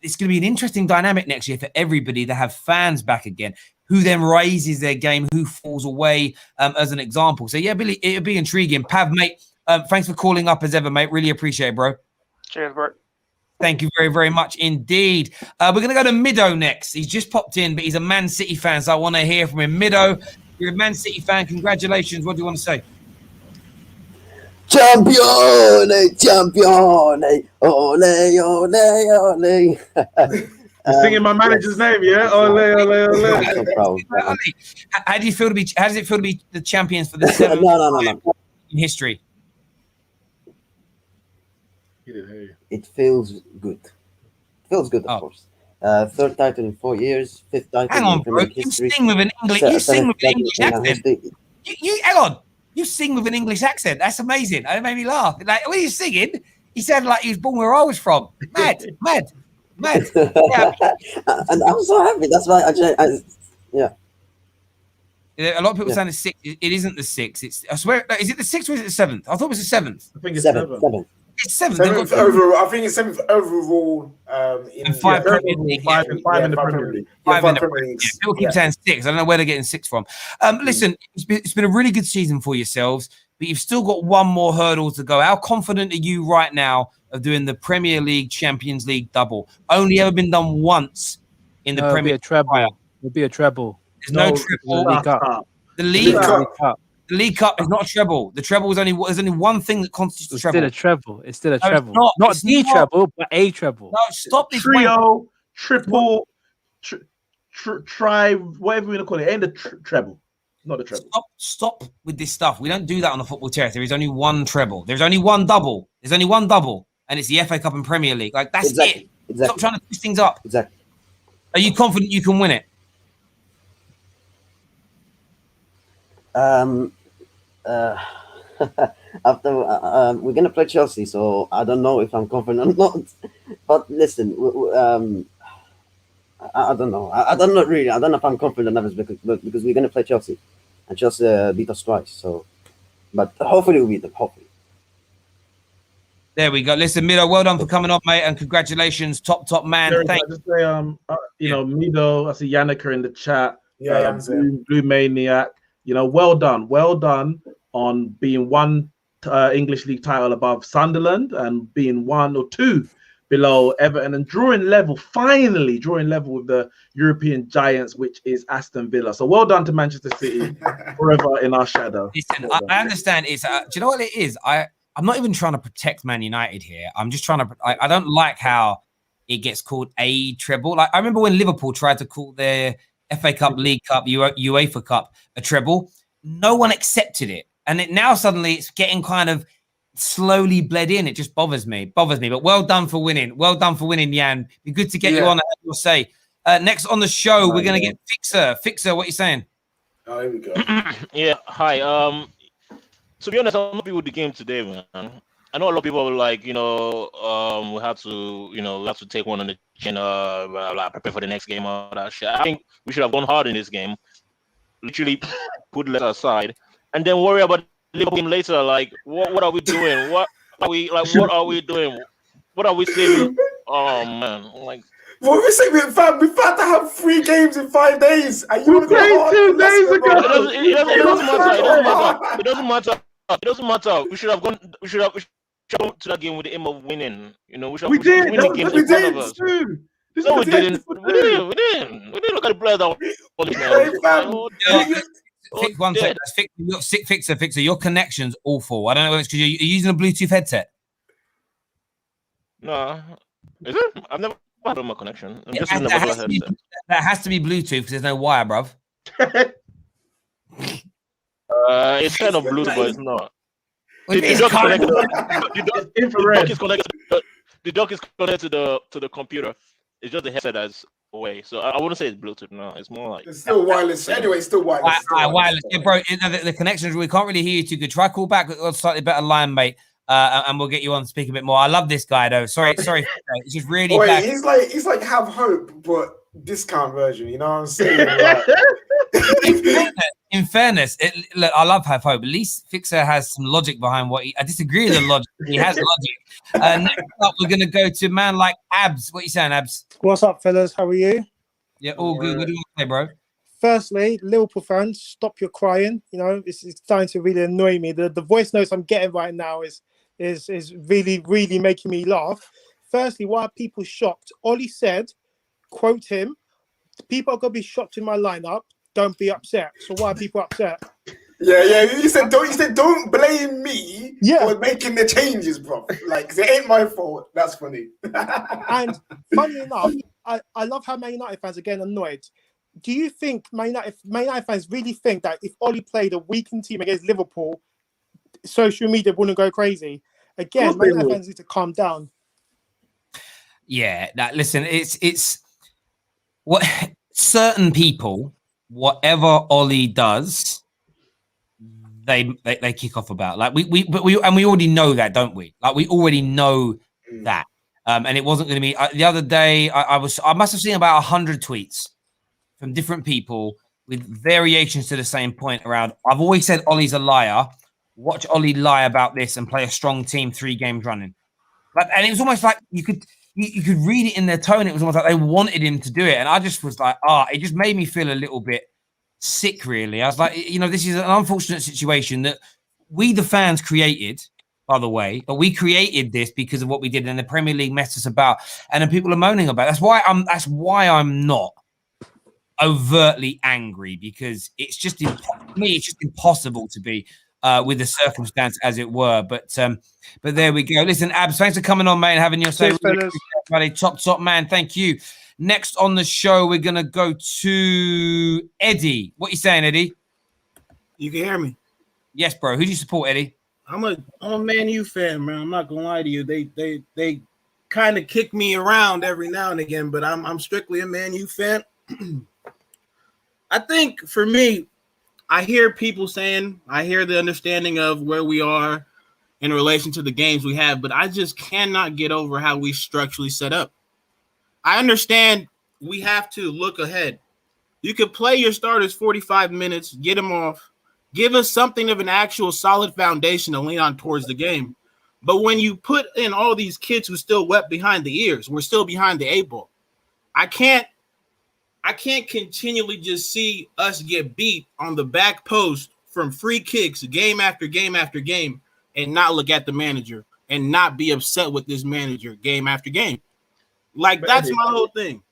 It's going to be an interesting dynamic next year for everybody to have fans back again. Who then raises their game, who falls away, as an example. So yeah, Billy, it'll be intriguing. Pav, mate, thanks for calling up as ever, mate. Really appreciate it, bro. Cheers, bro. Thank you very, very much indeed. We're going to go to Mido next. He's just popped in, but he's a Man City fan, so I want to hear from him. Mido, you're a Man City fan. Congratulations. What do you want to say? Champione, champione, ole, ole, ole. You're singing my manager's name, yeah? Ole, ole, ole. How do you feel to be? How does it feel to be the champions for the 7th No. in history? It feels good. Of course. 3rd title in 4 years, 5th title. Hang on, bro. You sing with an English accent. You hang on. You sing with an English accent. That's amazing. That made me laugh. Like when he's singing, he sounded like he was born where I was from. Mad. Yeah. And I'm so happy. That's why yeah. A lot of people saying the 6th. It isn't the 6th. I swear. Is it the 6th or is it the 7th? I thought it was the 7th. I think it's 7th. It's 7th. 7th overall. I think it's 7th overall. In 5 Premier League. 5 in the Premier League. 5 in the Premier League. People keep saying 6. I don't know where they're getting 6 from. Listen, it's been a really good season for yourselves, but you've still got one more hurdle to go. How confident are you right now of doing the Premier League, Champions League double? Only ever been done once in the Premier League. It'll be a treble. There's no treble. The League Cup is not a treble. The treble is there's only one thing that constitutes a treble. It's still a treble. Not the treble, but a treble. No, stop this. Trio, triple, try, whatever you want to call it. Ain't the treble. Not a treble. Stop with this stuff. We don't do that on the Football Terrace. There is only one treble. There's only one double. And it's the FA Cup and Premier League. Like that's it. Exactly. Stop trying to twist things up. Exactly. Are you confident you can win it? After we're gonna play Chelsea, so I don't know if I'm confident or not. But listen, I don't know. I don't know really. I don't know if I'm confident enough because we're gonna play Chelsea, and Chelsea beat us twice. So, but hopefully we'll beat them. Hopefully. There we go. Listen, Mido, well done for coming up, mate, and congratulations, top man. Thank you. Just say, Mido. I see Yannicka in the chat. Yeah, Blue Maniac. Well done on being one English League title above Sunderland and being 1 or 2 below Everton and finally drawing level with the European giants, which is Aston Villa. So well done to Manchester City, forever in our shadow. Listen, I understand. It's do you know what it is? I'm not even trying to protect Man United here. I'm just trying to. I don't like how it gets called a treble. Like I remember when Liverpool tried to call their FA Cup, League Cup, UEFA Cup a treble. No one accepted it, and now suddenly it's getting kind of slowly bled in. It just bothers me. But well done for winning. Well done for winning, Jan. Be good to get you on. You'll say. Next on the show, we're gonna get Fixer. Fixer, what are you saying? Oh, here we go. Yeah, hi. To be honest, I'm happy with the game today, man. I know a lot of people were like, we have to take one on the chin, prepare for the next game, all that shit. I think we should have gone hard in this game, literally put Leicester aside, and then worry about the Liverpool game later. Like, what are we doing? What are we doing? What are we saving? Oh man, like. What we say, we've had to have 3 games in 5 days. And you want to go hard 2 days ago. It doesn't matter. It doesn't matter. We should have gone. We should have gone to that game with the aim of winning. We did. No, we didn't. We didn't. We didn't look at the players that were Fixer. Your connection's awful. I don't know whether it's because you're using a Bluetooth headset. No, is it? I've never had my connection. I'm just using a regular headset. That has to be Bluetooth because there's no wire, bruv. It's kind of Bluetooth, but it's not. The dock is connected to the computer. It's just the headset that's away. So I wouldn't say it's Bluetooth. No, it's more like it's still wireless. Anyway, it's still wireless. Wireless, yeah, bro. The connections, we can't really hear you too good. Try call back with a slightly better line, mate. And we'll get you on to speak a bit more. I love this guy though. Sorry. It's just really bad. He's like have hope, but discount version. You know what I'm saying? Like... In fairness, look, I love have hope. At least Fixer has some logic behind what I disagree with the logic. He has logic. Next up, we're gonna go to man like Abs. What you saying, Abs? What's up, fellas? How are you? Yeah, all good. What do you want to say, bro? Firstly, Liverpool fans, stop your crying. It's starting to really annoy me. The voice notes I'm getting right now is really, really making me laugh. Firstly, why are people shocked? Ollie said, quote him, people are going to be shocked in my lineup. Don't be upset. So why are people upset? Yeah. You said don't blame me for making the changes, bro. Like, it ain't my fault. That's funny. And funny enough, I love how Man United fans are getting annoyed. Do you think Man United fans really think that if Ollie played a weakened team against Liverpool, social media wouldn't go crazy? Again, Man United fans need to calm down. Yeah, listen, it's what certain people, whatever Ollie does, they kick off about. Like we already know that, don't we? Like we already know that. And it wasn't going to be the other day. I must have seen about 100 tweets from different people with variations to the same point around. I've always said Ollie's a liar. Watch Ollie lie about this and play a strong team 3 games running. And it was almost like you could read it in their tone. It was almost like they wanted him to do it. And I just was like, it just made me feel a little bit sick, really. I was like, this is an unfortunate situation that we, the fans, created, by the way, but we created this because of what we did, and the Premier League messed us about, and then people are moaning about it. That's why I'm not overtly angry, because it's just impossible to be with the circumstance, as it were. But there we go. Listen, Abs, thanks for coming on, mate, and having your say. Top man, thank you. Next on the show, we're gonna go to Eddie. What you saying, Eddie? You can hear me? Yes, bro. Who do you support, Eddie? I'm a Man U fan, man. I'm not gonna lie to you. They kind of kick me around every now and again, but I'm strictly a Man U fan. I think for me, I hear people saying, I hear the understanding of where we are in relation to the games we have, but I just cannot get over how we structurally set up. I understand we have to look ahead. You could play your starters 45 minutes, get them off, give us something of an actual solid foundation to lean on towards the game. But when you put in all these kids who still wet behind the ears, we're still behind the 8 ball. I can't continually just see us get beat on the back post from free kicks game after game after game and not look at the manager and not be upset with this manager game after game. Like, that's my whole thing.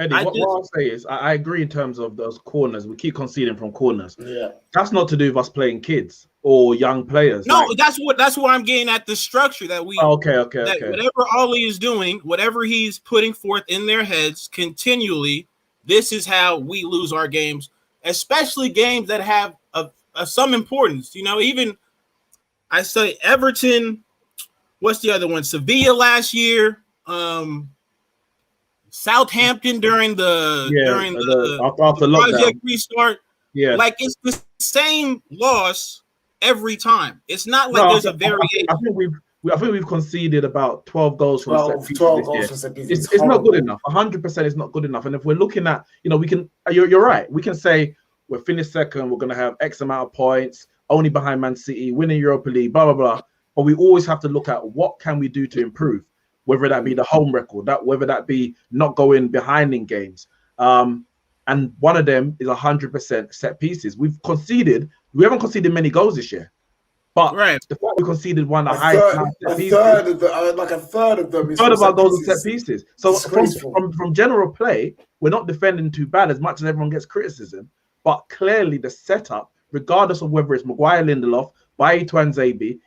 Eddie, what I'll say is I agree in terms of those corners. We keep conceding from corners. Yeah. That's not to do with us playing kids or young players. No, that's what I'm getting at, the structure that we Okay. Whatever Ollie is doing, whatever he's putting forth in their heads continually, this is how we lose our games, especially games that have some importance. You know, even I say Everton, what's the other one? Sevilla last year, Southampton during the after project restart. Yeah, like it's the same loss every time. It's not like there's a variation. I think we've conceded about 12 goals from set pieces. 12 goals from set pieces. It's not good enough. 100% is not good enough. And if we're looking at, we can. You're right. We can say we're finished second. We're going to have X amount of points, only behind Man City, winning Europa League, blah blah blah. But we always have to look at what can we do to improve. Whether that be the home record, whether that be not going behind in games. And one of them is 100% set pieces. We haven't conceded many goals this year. But the fact we conceded one of the highest third of them is third of our goals are set pieces. So from general play, we're not defending too bad as much as everyone gets criticism. But clearly the setup, regardless of whether it's Maguire, Lindelof, Bailly, Tuanzebe,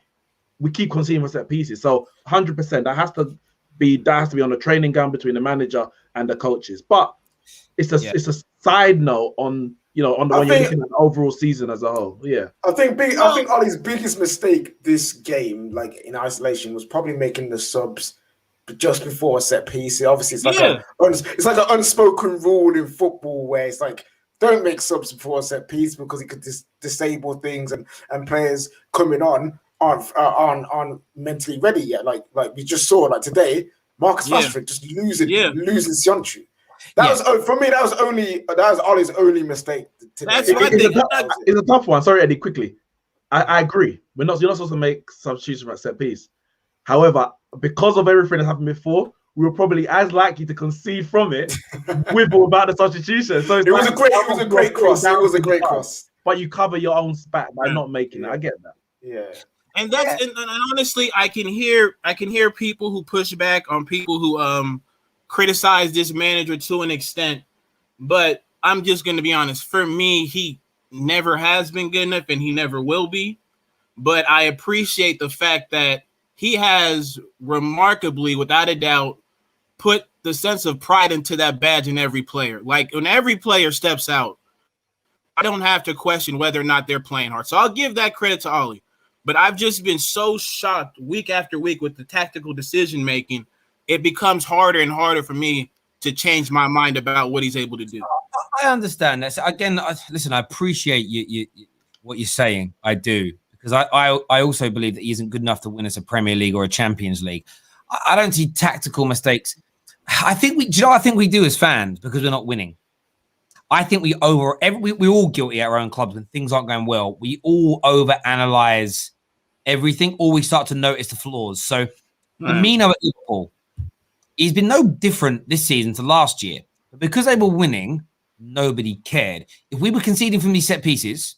we keep conceding for set pieces. So 100%, that has to be on the training ground between the manager and the coaches. But it's a side note on when you're looking at the overall season as a whole. Yeah, I think Ollie's biggest mistake this game, like in isolation, was probably making the subs just before a set piece. Obviously, it's like an unspoken rule in football where it's like, don't make subs before a set piece because it could disable things and players coming on aren't mentally ready yet. Like we just saw today, Marcus Rashford just losing Sionchu. That was for me. That was Ollie's only mistake today. It's a tough one. Sorry, Eddie. Quickly, I agree. You're not supposed to make substitutions at set piece. However, because of everything that happened before, we were probably as likely to concede from it with or without the substitution. So it was a great cross. It was a great cross. But you cover your own back by not making it. I get that. Yeah. And that's and honestly, I can hear people who push back on people who criticize this manager to an extent, but I'm just going to be honest. For me, he never has been good enough, and he never will be. But I appreciate the fact that he has remarkably, without a doubt, put the sense of pride into that badge in every player. Like when every player steps out, I don't have to question whether or not they're playing hard. So I'll give that credit to Ollie. But I've just been so shocked week after week with the tactical decision making. It becomes harder and harder for me to change my mind about what he's able to do. I understand that. So again, listen, I appreciate you what you're saying. I do, because I also believe that he isn't good enough to win us a Premier League or a Champions League. I don't see tactical mistakes. I think we do as fans because we're not winning. I think we're all guilty at our own clubs when things aren't going well. We all overanalyze everything, or we start to notice the flaws. So Firmino at Liverpool, he's been no different this season to last year. But because they were winning, nobody cared. If we were conceding from these set pieces,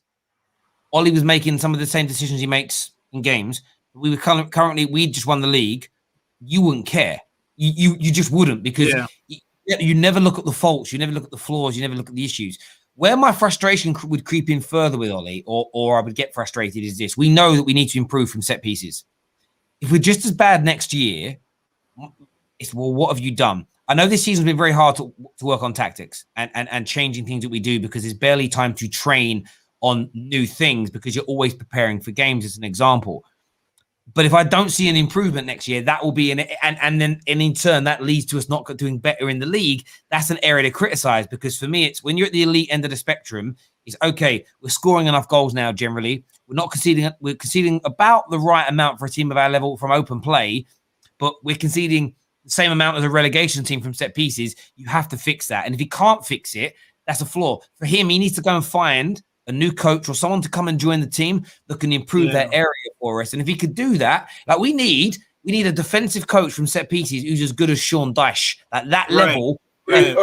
Ollie was making some of the same decisions he makes in games. We were currently, we just won the league. You wouldn't care. You just wouldn't, because you never look at the faults. You never look at the flaws. You never look at the issues. Where my frustration would creep in further with Ollie, or I would get frustrated, is this. We know that we need to improve from set pieces. If we're just as bad next year, it's, well, what have you done? I know this season's been very hard to work on tactics and changing things that we do, because there's barely time to train on new things because you're always preparing for games, as an example. But if I don't see an improvement next year, that will be and then in turn that leads to us not doing better in the league. That's an area to criticize, because for me, it's when you're at the elite end of the spectrum, it's okay. We're scoring enough goals now. Generally, we're not conceding. We're conceding about the right amount for a team of our level from open play, but we're conceding the same amount as a relegation team from set pieces. You have to fix that, and if he can't fix it, that's a flaw for him. He needs to go and find a new coach or someone to come and join the team that can improve that area for us. And if he could do that, like we need a defensive coach from set pieces who's as good as Sean Dyche at that level. You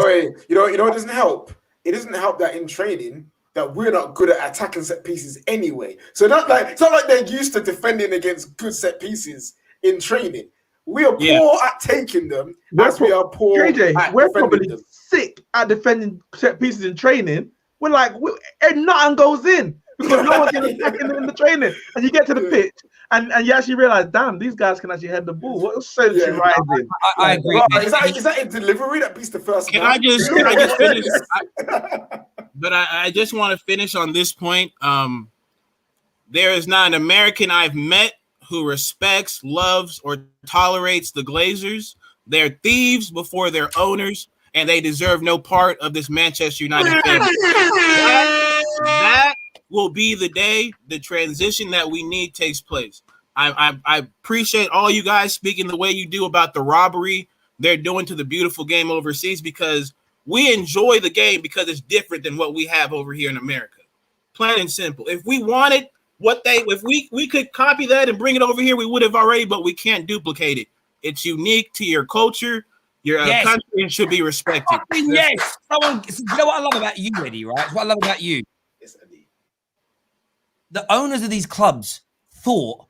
know, it doesn't help. It doesn't help that in training that we're not good at attacking set pieces anyway. So it's not like they're used to defending against good set pieces in training. We are poor at taking them, as we are poor at we're defending probably them. sick at defending set pieces in training. We're like, and nothing goes in because no one's attacking in the training. And you get to the pitch and you actually realize, damn, these guys can actually head the ball. What sense you rising? I agree. Right, is that a delivery that beats the first? Can I just finish? I just want to finish on this point. There is not an American I've met who respects, loves, or tolerates the Glazers. They're thieves before they're owners, and they deserve no part of this Manchester United family. That will be the day the transition that we need takes place. I appreciate all you guys speaking the way you do about the robbery they're doing to the beautiful game overseas, because we enjoy the game because it's different than what we have over here in America. Plain and simple. If we wanted if we could copy that and bring it over here, we would have already, but we can't duplicate it. It's unique to your culture, your country, and should be respected. Yes. You know what I love about you, Eddie, right? What I love about you. The owners of these clubs thought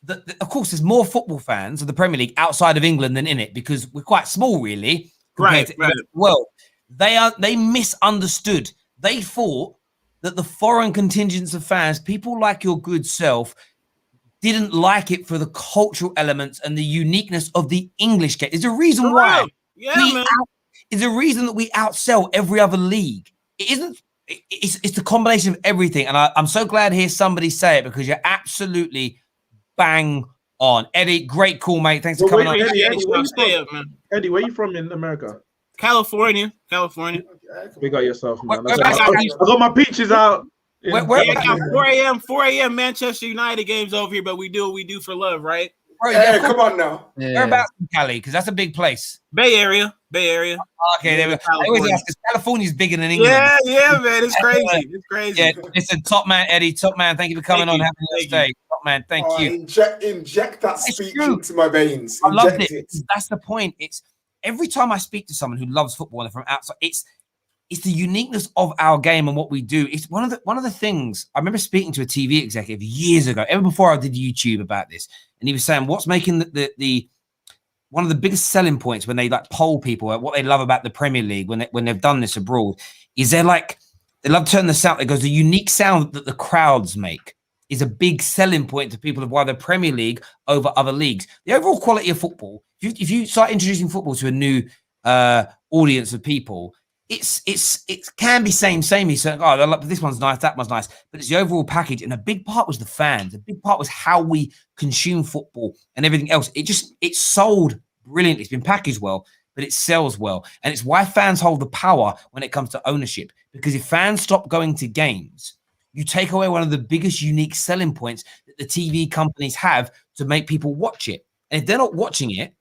that, of course, there's more football fans of the Premier League outside of England than in it, because we're quite small, really, compared to the world. They misunderstood. They thought that the foreign contingents of fans, people like your good self, didn't like it for the cultural elements and the uniqueness of the English game. There's a reason why. It's a reason that we outsell every other league. It isn't. It's the combination of everything. And I'm so glad to hear somebody say it, because you're absolutely bang on. Eddie, great call, mate. Thanks for coming on. Eddie, where are you from in America? California. Big up yourself, man. I got my peaches out. 4 a.m. Manchester United games over here, but we do what we do for love, right? Hey, come on now. Whereabouts in Cali? Because that's a big place. Bay Area. Okay, there we go. I always ask, because California's bigger than England. Yeah, man. It's crazy. Yeah, listen, top man, Eddie. Top man, thank you for coming on. Having a day. Top man, thank you. Inject that speech into my veins. I love it. That's the point. It's every time I speak to someone who loves football and they're from outside, it's the uniqueness of our game and what we do. It's one of the things. I remember speaking to a TV executive years ago, ever before I did YouTube, about this, and he was saying what's making the one of the biggest selling points when they like poll people at what they love about the Premier League when they've done this abroad is they love to turn the sound. It goes, the unique sound that the crowds make is a big selling point to people of why the Premier League over other leagues. The overall quality of football, if you start introducing football to a new audience of people, it can be samey. So this one's nice, that one's nice, but it's the overall package. And a big part was the fans. A big part was how we consume football and everything else. It sold brilliantly. It's been packaged well, but it sells well. And it's why fans hold the power when it comes to ownership. Because if fans stop going to games, you take away one of the biggest unique selling points that the TV companies have to make people watch it. And if they're not watching it,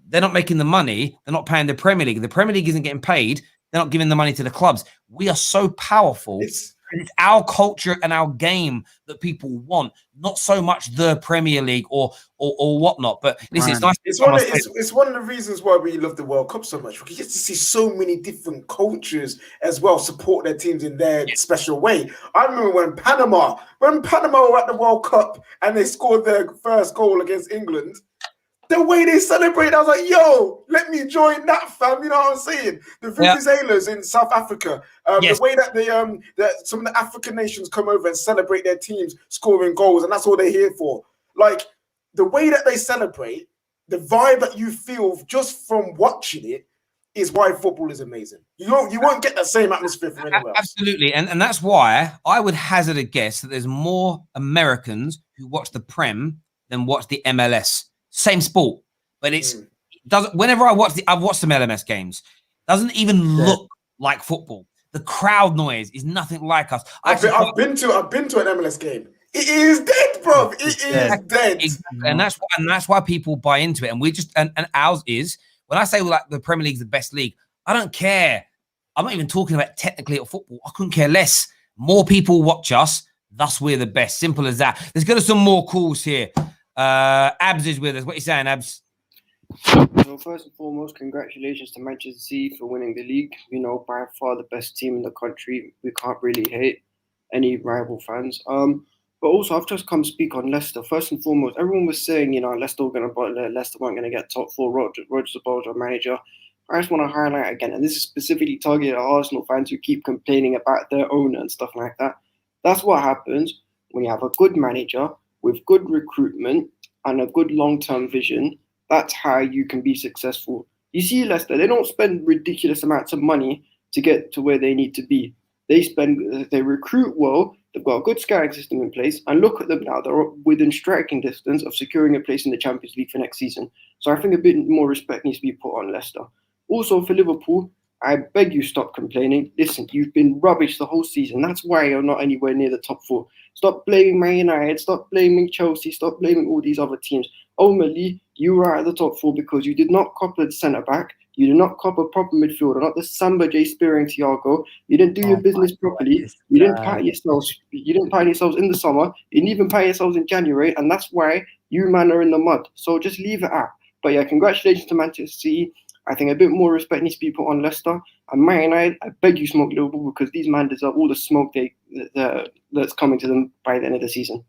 they're not making the money. They're not paying the Premier League. The Premier League isn't getting paid. They're not giving the money to the clubs. We are so powerful. It's our culture and our game that people want, not so much the Premier League or whatnot. But listen, it's nice. It's one of the reasons why we love the World Cup so much. We get to see so many different cultures as well support their teams in their special way. I remember when Panama were at the World Cup and they scored their first goal against England. The way they celebrate, I was like, yo, let me join that, fam. You know what I'm saying? The Vuvuzelas in South Africa, the way that that some of the African nations come over and celebrate their teams scoring goals, and that's all they're here for. Like, the way that they celebrate, the vibe that you feel just from watching it is why football is amazing. You won't get that same atmosphere from anywhere else. Absolutely. And that's why I would hazard a guess that there's more Americans who watch the Prem than watch the MLS. Same sport, but it doesn't. Whenever I've watched some LMS games, doesn't even look like football. The crowd noise is nothing like us. I've been to an MLS game. It is dead, bro. It is dead. Exactly. And that's why people buy into it. And we just and ours is, when I say like the Premier League's the best league, I don't care. I'm not even talking about technically at football. I couldn't care less. More people watch us, thus we're the best. Simple as that. Let's go to some more calls here. Abs is with us. What are you saying, Abs? So first and foremost, congratulations to Manchester City for winning the league. You know, by far the best team in the country. We can't really hate any rival fans. But also, I've just come speak on Leicester. First and foremost, everyone was saying, you know, Leicester weren't going to get top four. Rodgers the manager. I just want to highlight again, and this is specifically targeted at Arsenal fans who keep complaining about their owner and stuff like that. That's what happens when you have a good manager with good recruitment and a good long-term vision. That's how you can be successful. You see Leicester, they don't spend ridiculous amounts of money to get to where they need to be. They recruit well, they've got a good scouting system in place, and look at them now. They're within striking distance of securing a place in the Champions League for next season. So I think a bit more respect needs to be put on Leicester. Also for Liverpool, I beg you stop complaining. Listen, you've been rubbish the whole season. That's why you're not anywhere near the top 4. Stop blaming Man United, stop blaming Chelsea, stop blaming all these other teams. Ultimately, you were at the top 4 because you did not cop a centre-back, you did not cop a proper midfielder, not the Samba J spearing Thiago. You didn't do your business properly. You didn't pat yourselves. You didn't pat yourselves in the summer. You didn't even pat yourselves in January, and that's why you man are in the mud. So just leave it at. But yeah, congratulations to Manchester City. I think a bit more respect needs to be put on Leicester. And Man United, I beg you smoke Liverpool because these men deserve all the smoke that's coming to them by the end of the season.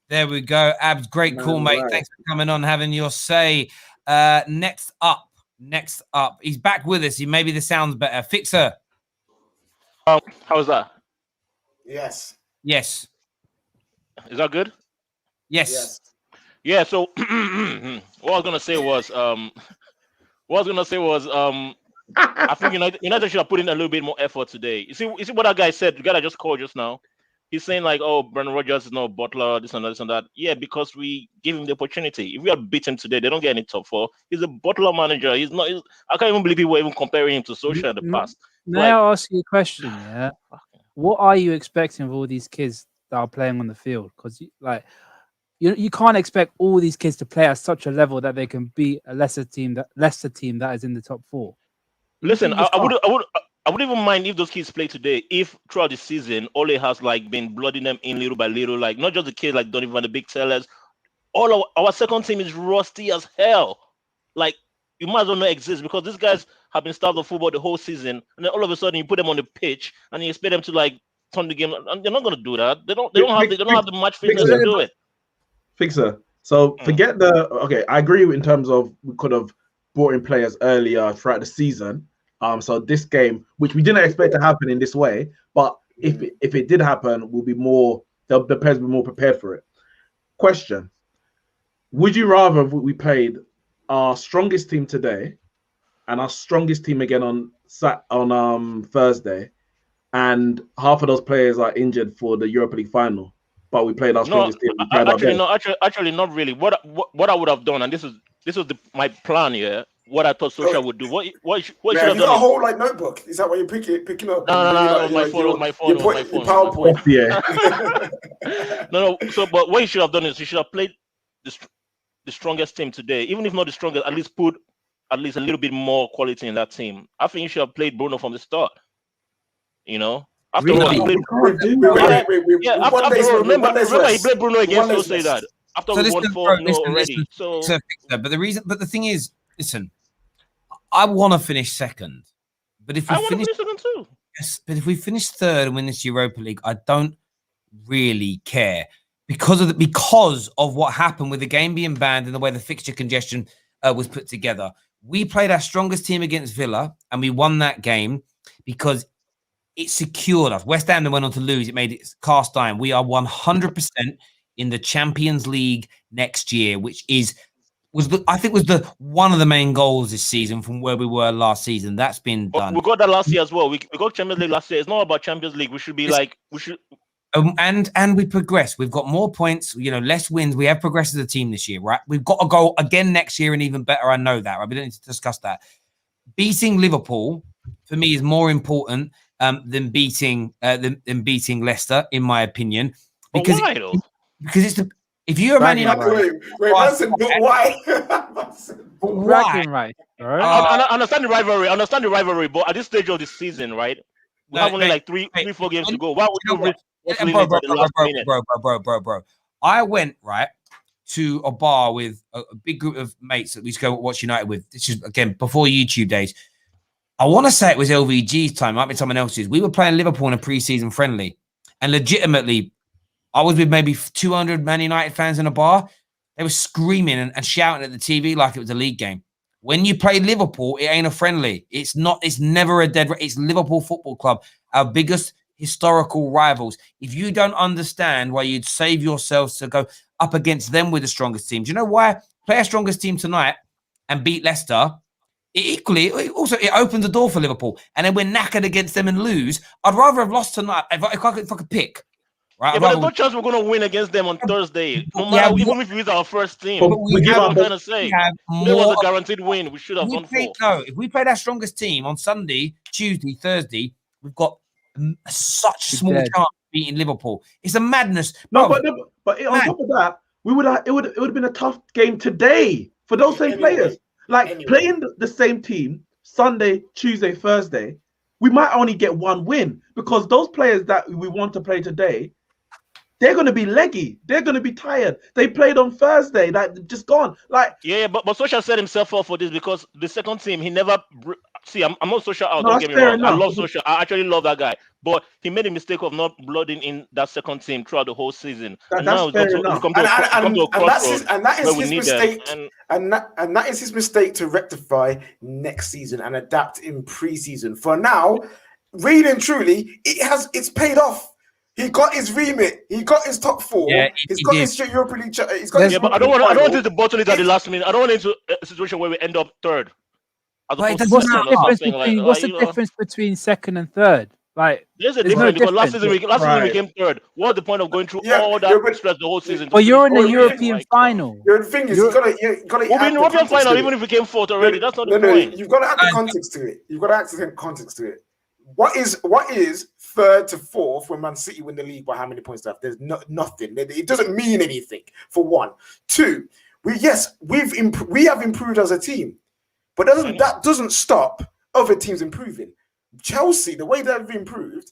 There we go. Abs, great call, mate. Right. Thanks for coming on, having your say. Next up. He's back with us. Maybe the sound's better. Fixer. How was that? Yes. Yes. Is that good? Yes. Yeah. So what I was gonna say was I think United should have put in a little bit more effort today. You see what that guy said? The guy that just called just now. He's saying like, "Oh, Brendan Rodgers is not a Butler, this and that, this and that." Yeah, because we give him the opportunity. If we had beat him today, they don't get any top 4. He's a Butler manager. I can't even believe people were even comparing him to Solskjaer in the past. May I ask you a question? Yeah, what are you expecting of all these kids that are playing on the field? Because you can't expect all these kids to play at such a level that they can beat a Leicester team that is in the top 4. Listen, I wouldn't even mind if those kids play today. If throughout the season, Ole has like been blooding them in little by little, like not just the kids like Donovan, the big sellers. All our second team is rusty as hell. Like you might as well not exist because these guys have been starved of football the whole season, and then all of a sudden you put them on the pitch and you expect them to like turn the game. And they're not going to do that. They don't have the match fitness to do it. Fixer. So forget I agree in terms of we could have brought in players earlier throughout the season. So this game, which we didn't expect to happen in this way, but if it did happen, the players will be more prepared for it. Question: would you rather we played our strongest team today and our strongest team again on Thursday, and half of those players are injured for the Europa League final, but we played our strongest team? Actually, not really. What I would have done, and this was my plan here. What I thought Solskjaer would do. What should have done? You got a whole like notebook. Is that what you're picking up? No, my phone. Yeah. No. So, but what you should have done is you should have played the strongest team today. Even if not the strongest, at least put a little bit more quality in that team. I think you should have played Bruno from the start. You know. After all, he played. Remember he played Bruno against us. Say that after we won 4-0 already. So, but the thing is, listen. I want to finish second, but if we finish second too, yes, but if we finish third and win this Europa League, I don't really care because of what happened with the game being banned and the way the fixture congestion was put together. We played our strongest team against Villa and we won that game because it secured us. West Ham then went on to lose. It made it cast iron. We are 100% in the Champions League next year, which was one of the main goals this season from where we were last season. That's been done. We got that last year as well. We got Champions League last year. It's not about Champions League. We should be and we progress. We've got more points, less wins. We have progressed as a team this year, right? We've got to go again next year and even better. I know that, right? We don't need to discuss that. Beating Liverpool for me is more important than beating Leicester, in my opinion. Because it's if you're a Man United, why? Why? Right. I understand the rivalry, but at this stage of the season, right? We have only like 3-4 games to go. Why would you bro? I went right to a bar with a big group of mates that we used to go watch United with. This is again before YouTube days. I want to say it was LVG's time, might be someone else's. We were playing Liverpool in a pre-season friendly, and legitimately, I was with maybe 200 Man United fans in a bar. They were screaming and shouting at the TV like it was a league game. When you play Liverpool, it ain't a friendly. It's not. It's never a dead. It's Liverpool Football Club, our biggest historical rivals. If you don't understand why you'd save yourselves to go up against them with the strongest team, do you know why? Play our strongest team tonight and beat Leicester. It opens the door for Liverpool, and then we're knackered against them and lose. I'd rather have lost tonight if I could pick. Right? Yeah, but there's no chance we're going to win against them on Thursday. No matter, even if we use our first team. But That's what I'm trying to say. It was a more. guaranteed win. We should have won 4. No, if we played our strongest team on Sunday, Tuesday, Thursday, we've got such small chance of beating Liverpool. It's a madness. No, but on top of that, it would have been a tough game today for those same players. Like playing the same team Sunday, Tuesday, Thursday, we might only get one win because those players that we want to play today, they're going to be leggy. They're going to be tired. They played on Thursday, like just gone. Like but Solskjaer set himself up for this because the second team he never see. I'm not Solskjaer out. No, Don't get me wrong. enough. I love Solskjaer. I actually love that guy. But he made a mistake of not blooding in that second team throughout the whole season. That's fair enough. And that is his mistake. And that is his mistake to rectify next season and adapt in pre-season. For now, really and truly, it's paid off. He got his remit. He got his top 4. Yeah, he's got his Europa League. He's got his but I don't want it to bottle it at the last minute. I don't want it into a situation where we end up third. What's the difference between second and third? Like, there's a difference because last season we came third. What's the point of going through all that stress the whole season? Well, you're in the European final. The thing is, you gotta. We'll be in the European final even if we came fourth already. That's not the point. You've got to add the context to it. You've got to add the context to it. What is third to fourth when Man City win the league by how many points left? There's nothing. It doesn't mean anything. For one, 2, we have improved as a team, but that doesn't stop other teams improving. Chelsea, the way they've improved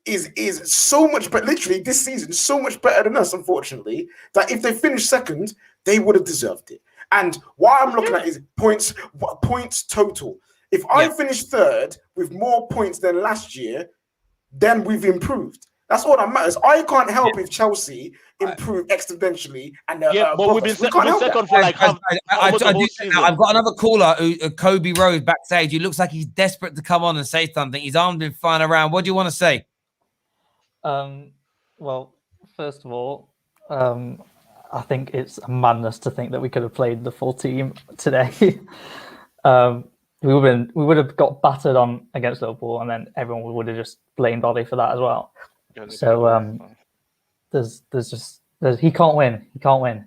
is so much, but literally this season so much better than us. Unfortunately, that if they finished second, they would have deserved it. And what I'm looking at is points total. If I finish third with more points than last year, then we've improved. That's all that matters. I can't help if Chelsea improve exponentially. And but we've been second for like I've got another caller, Kobe Rose, backstage. He looks like he's desperate to come on and say something. His arm's been flying around. What do you want to say? Well, first of all, I think it's a madness to think that we could have played the full team today. We would have got battered on against Liverpool, and then everyone would have just blamed Ollie for that as well. So he can't win. He can't win.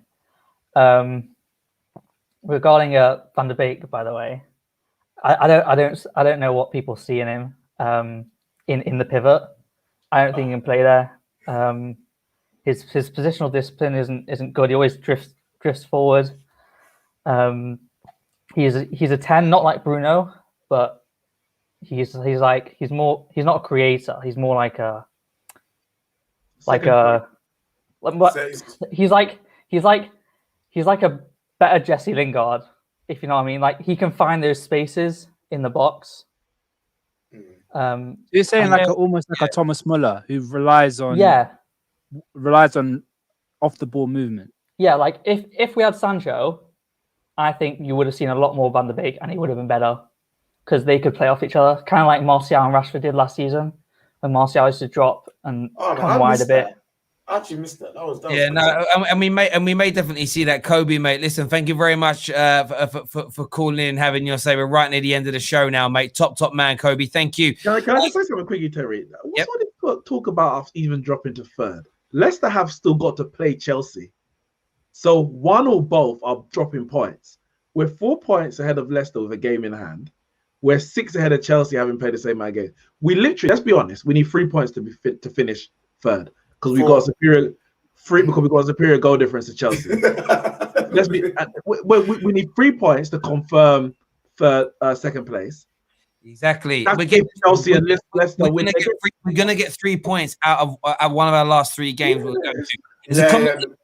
Regarding Van der Beek, by the way, I don't know what people see in him in the pivot. I don't think he can play there. His positional discipline isn't good. He always drifts forward. He's a 10, not like Bruno, but he's not a creator. He's more he's like a better Jesse Lingard, if you know what I mean. Like, he can find those spaces in the box. You're saying almost like a Thomas Muller who relies on off the ball movement. Yeah, like if we had Sancho, I think you would have seen a lot more Van der Beek, and he would have been better because they could play off each other, kind of like Martial and Rashford did last season, when Martial used to drop and come wide a bit. I actually missed that. That was and we may definitely see that. Kobe, mate, listen, thank you very much for calling in and having your say. We're right near the end of the show now, mate. Top man, Kobe. Thank you. Can I just say something quickly, Terry? What's all this talk about us even dropping to third? Leicester have still got to play Chelsea. So one or both are dropping points. We're 4 points ahead of Leicester with a game in hand. We're 6 ahead of Chelsea, having played the same amount of games. We literally, let's be honest, we need 3 points to be fit to finish third because we got a superior goal difference to Chelsea. We need 3 points to confirm second place. Exactly. We're getting Chelsea and Leicester. We're gonna get 3 points out of one of our last 3 games. We'll go to.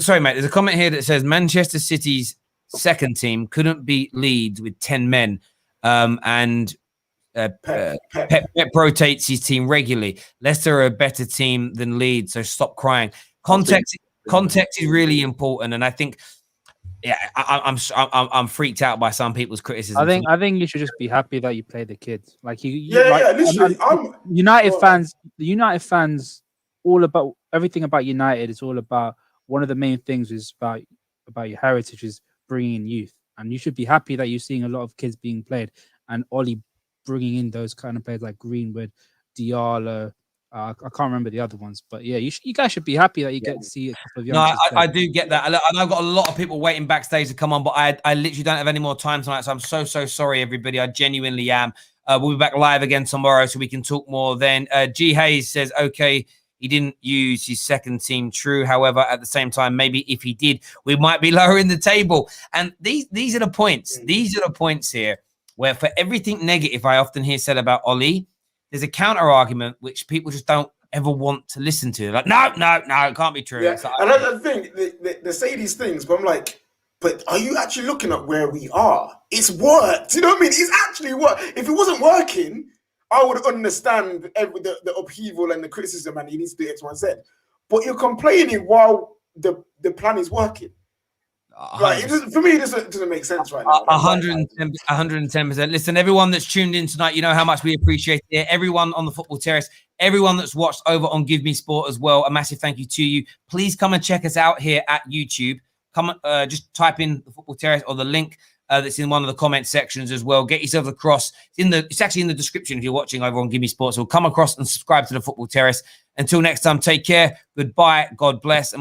Sorry, mate. There's a comment here that says Manchester City's second team couldn't beat Leeds with 10 men, and Pep rotates his team regularly. Leicester are a better team than Leeds, so stop crying. Context is really important, and I think Yeah, I'm freaked out by some people's criticism. I think you should just be happy that you play the kids. Like literally. The United fans, all about everything about United is all about one of the main things is about your heritage is bringing in youth, and you should be happy that you're seeing a lot of kids being played, and Ollie bringing in those kind of players like Greenwood, Diallo. I can't remember the other ones, but yeah, you guys should be happy that you get to see a couple of young. No, I do get that, and I've got a lot of people waiting backstage to come on, but I literally don't have any more time tonight, so I'm so sorry, everybody. I genuinely am. We'll be back live again tomorrow, so we can talk more then. G Hayes says, okay, he didn't use his second team. True, however, at the same time, maybe if he did, we might be lower in the table. And these are the points. These are the points here where for everything negative I often hear said about Ollie, there's a counter argument which people just don't ever want to listen to. Like, no, it can't be true. Yeah. Like, And that's the thing. They say these things, but I'm like, but are you actually looking at where we are? It's worked. You know what I mean? It's actually worked. If it wasn't working, I would understand the upheaval and the criticism, and he needs to do X, Y, Z. But you're complaining while the plan is working. Like, for me, it doesn't make sense right now. 110%. Listen, everyone that's tuned in tonight, you know how much we appreciate it. Everyone on the Football Terrace, everyone that's watched over on Give Me Sport as well, a massive thank you to you. Please come and check us out here at YouTube. Come, just type in the Football Terrace or the link that's in one of the comment sections as well. Get yourself across. It's actually in the description if you're watching over on Give Me Sport. So come across and subscribe to the Football Terrace. Until next time, take care. Goodbye. God bless. And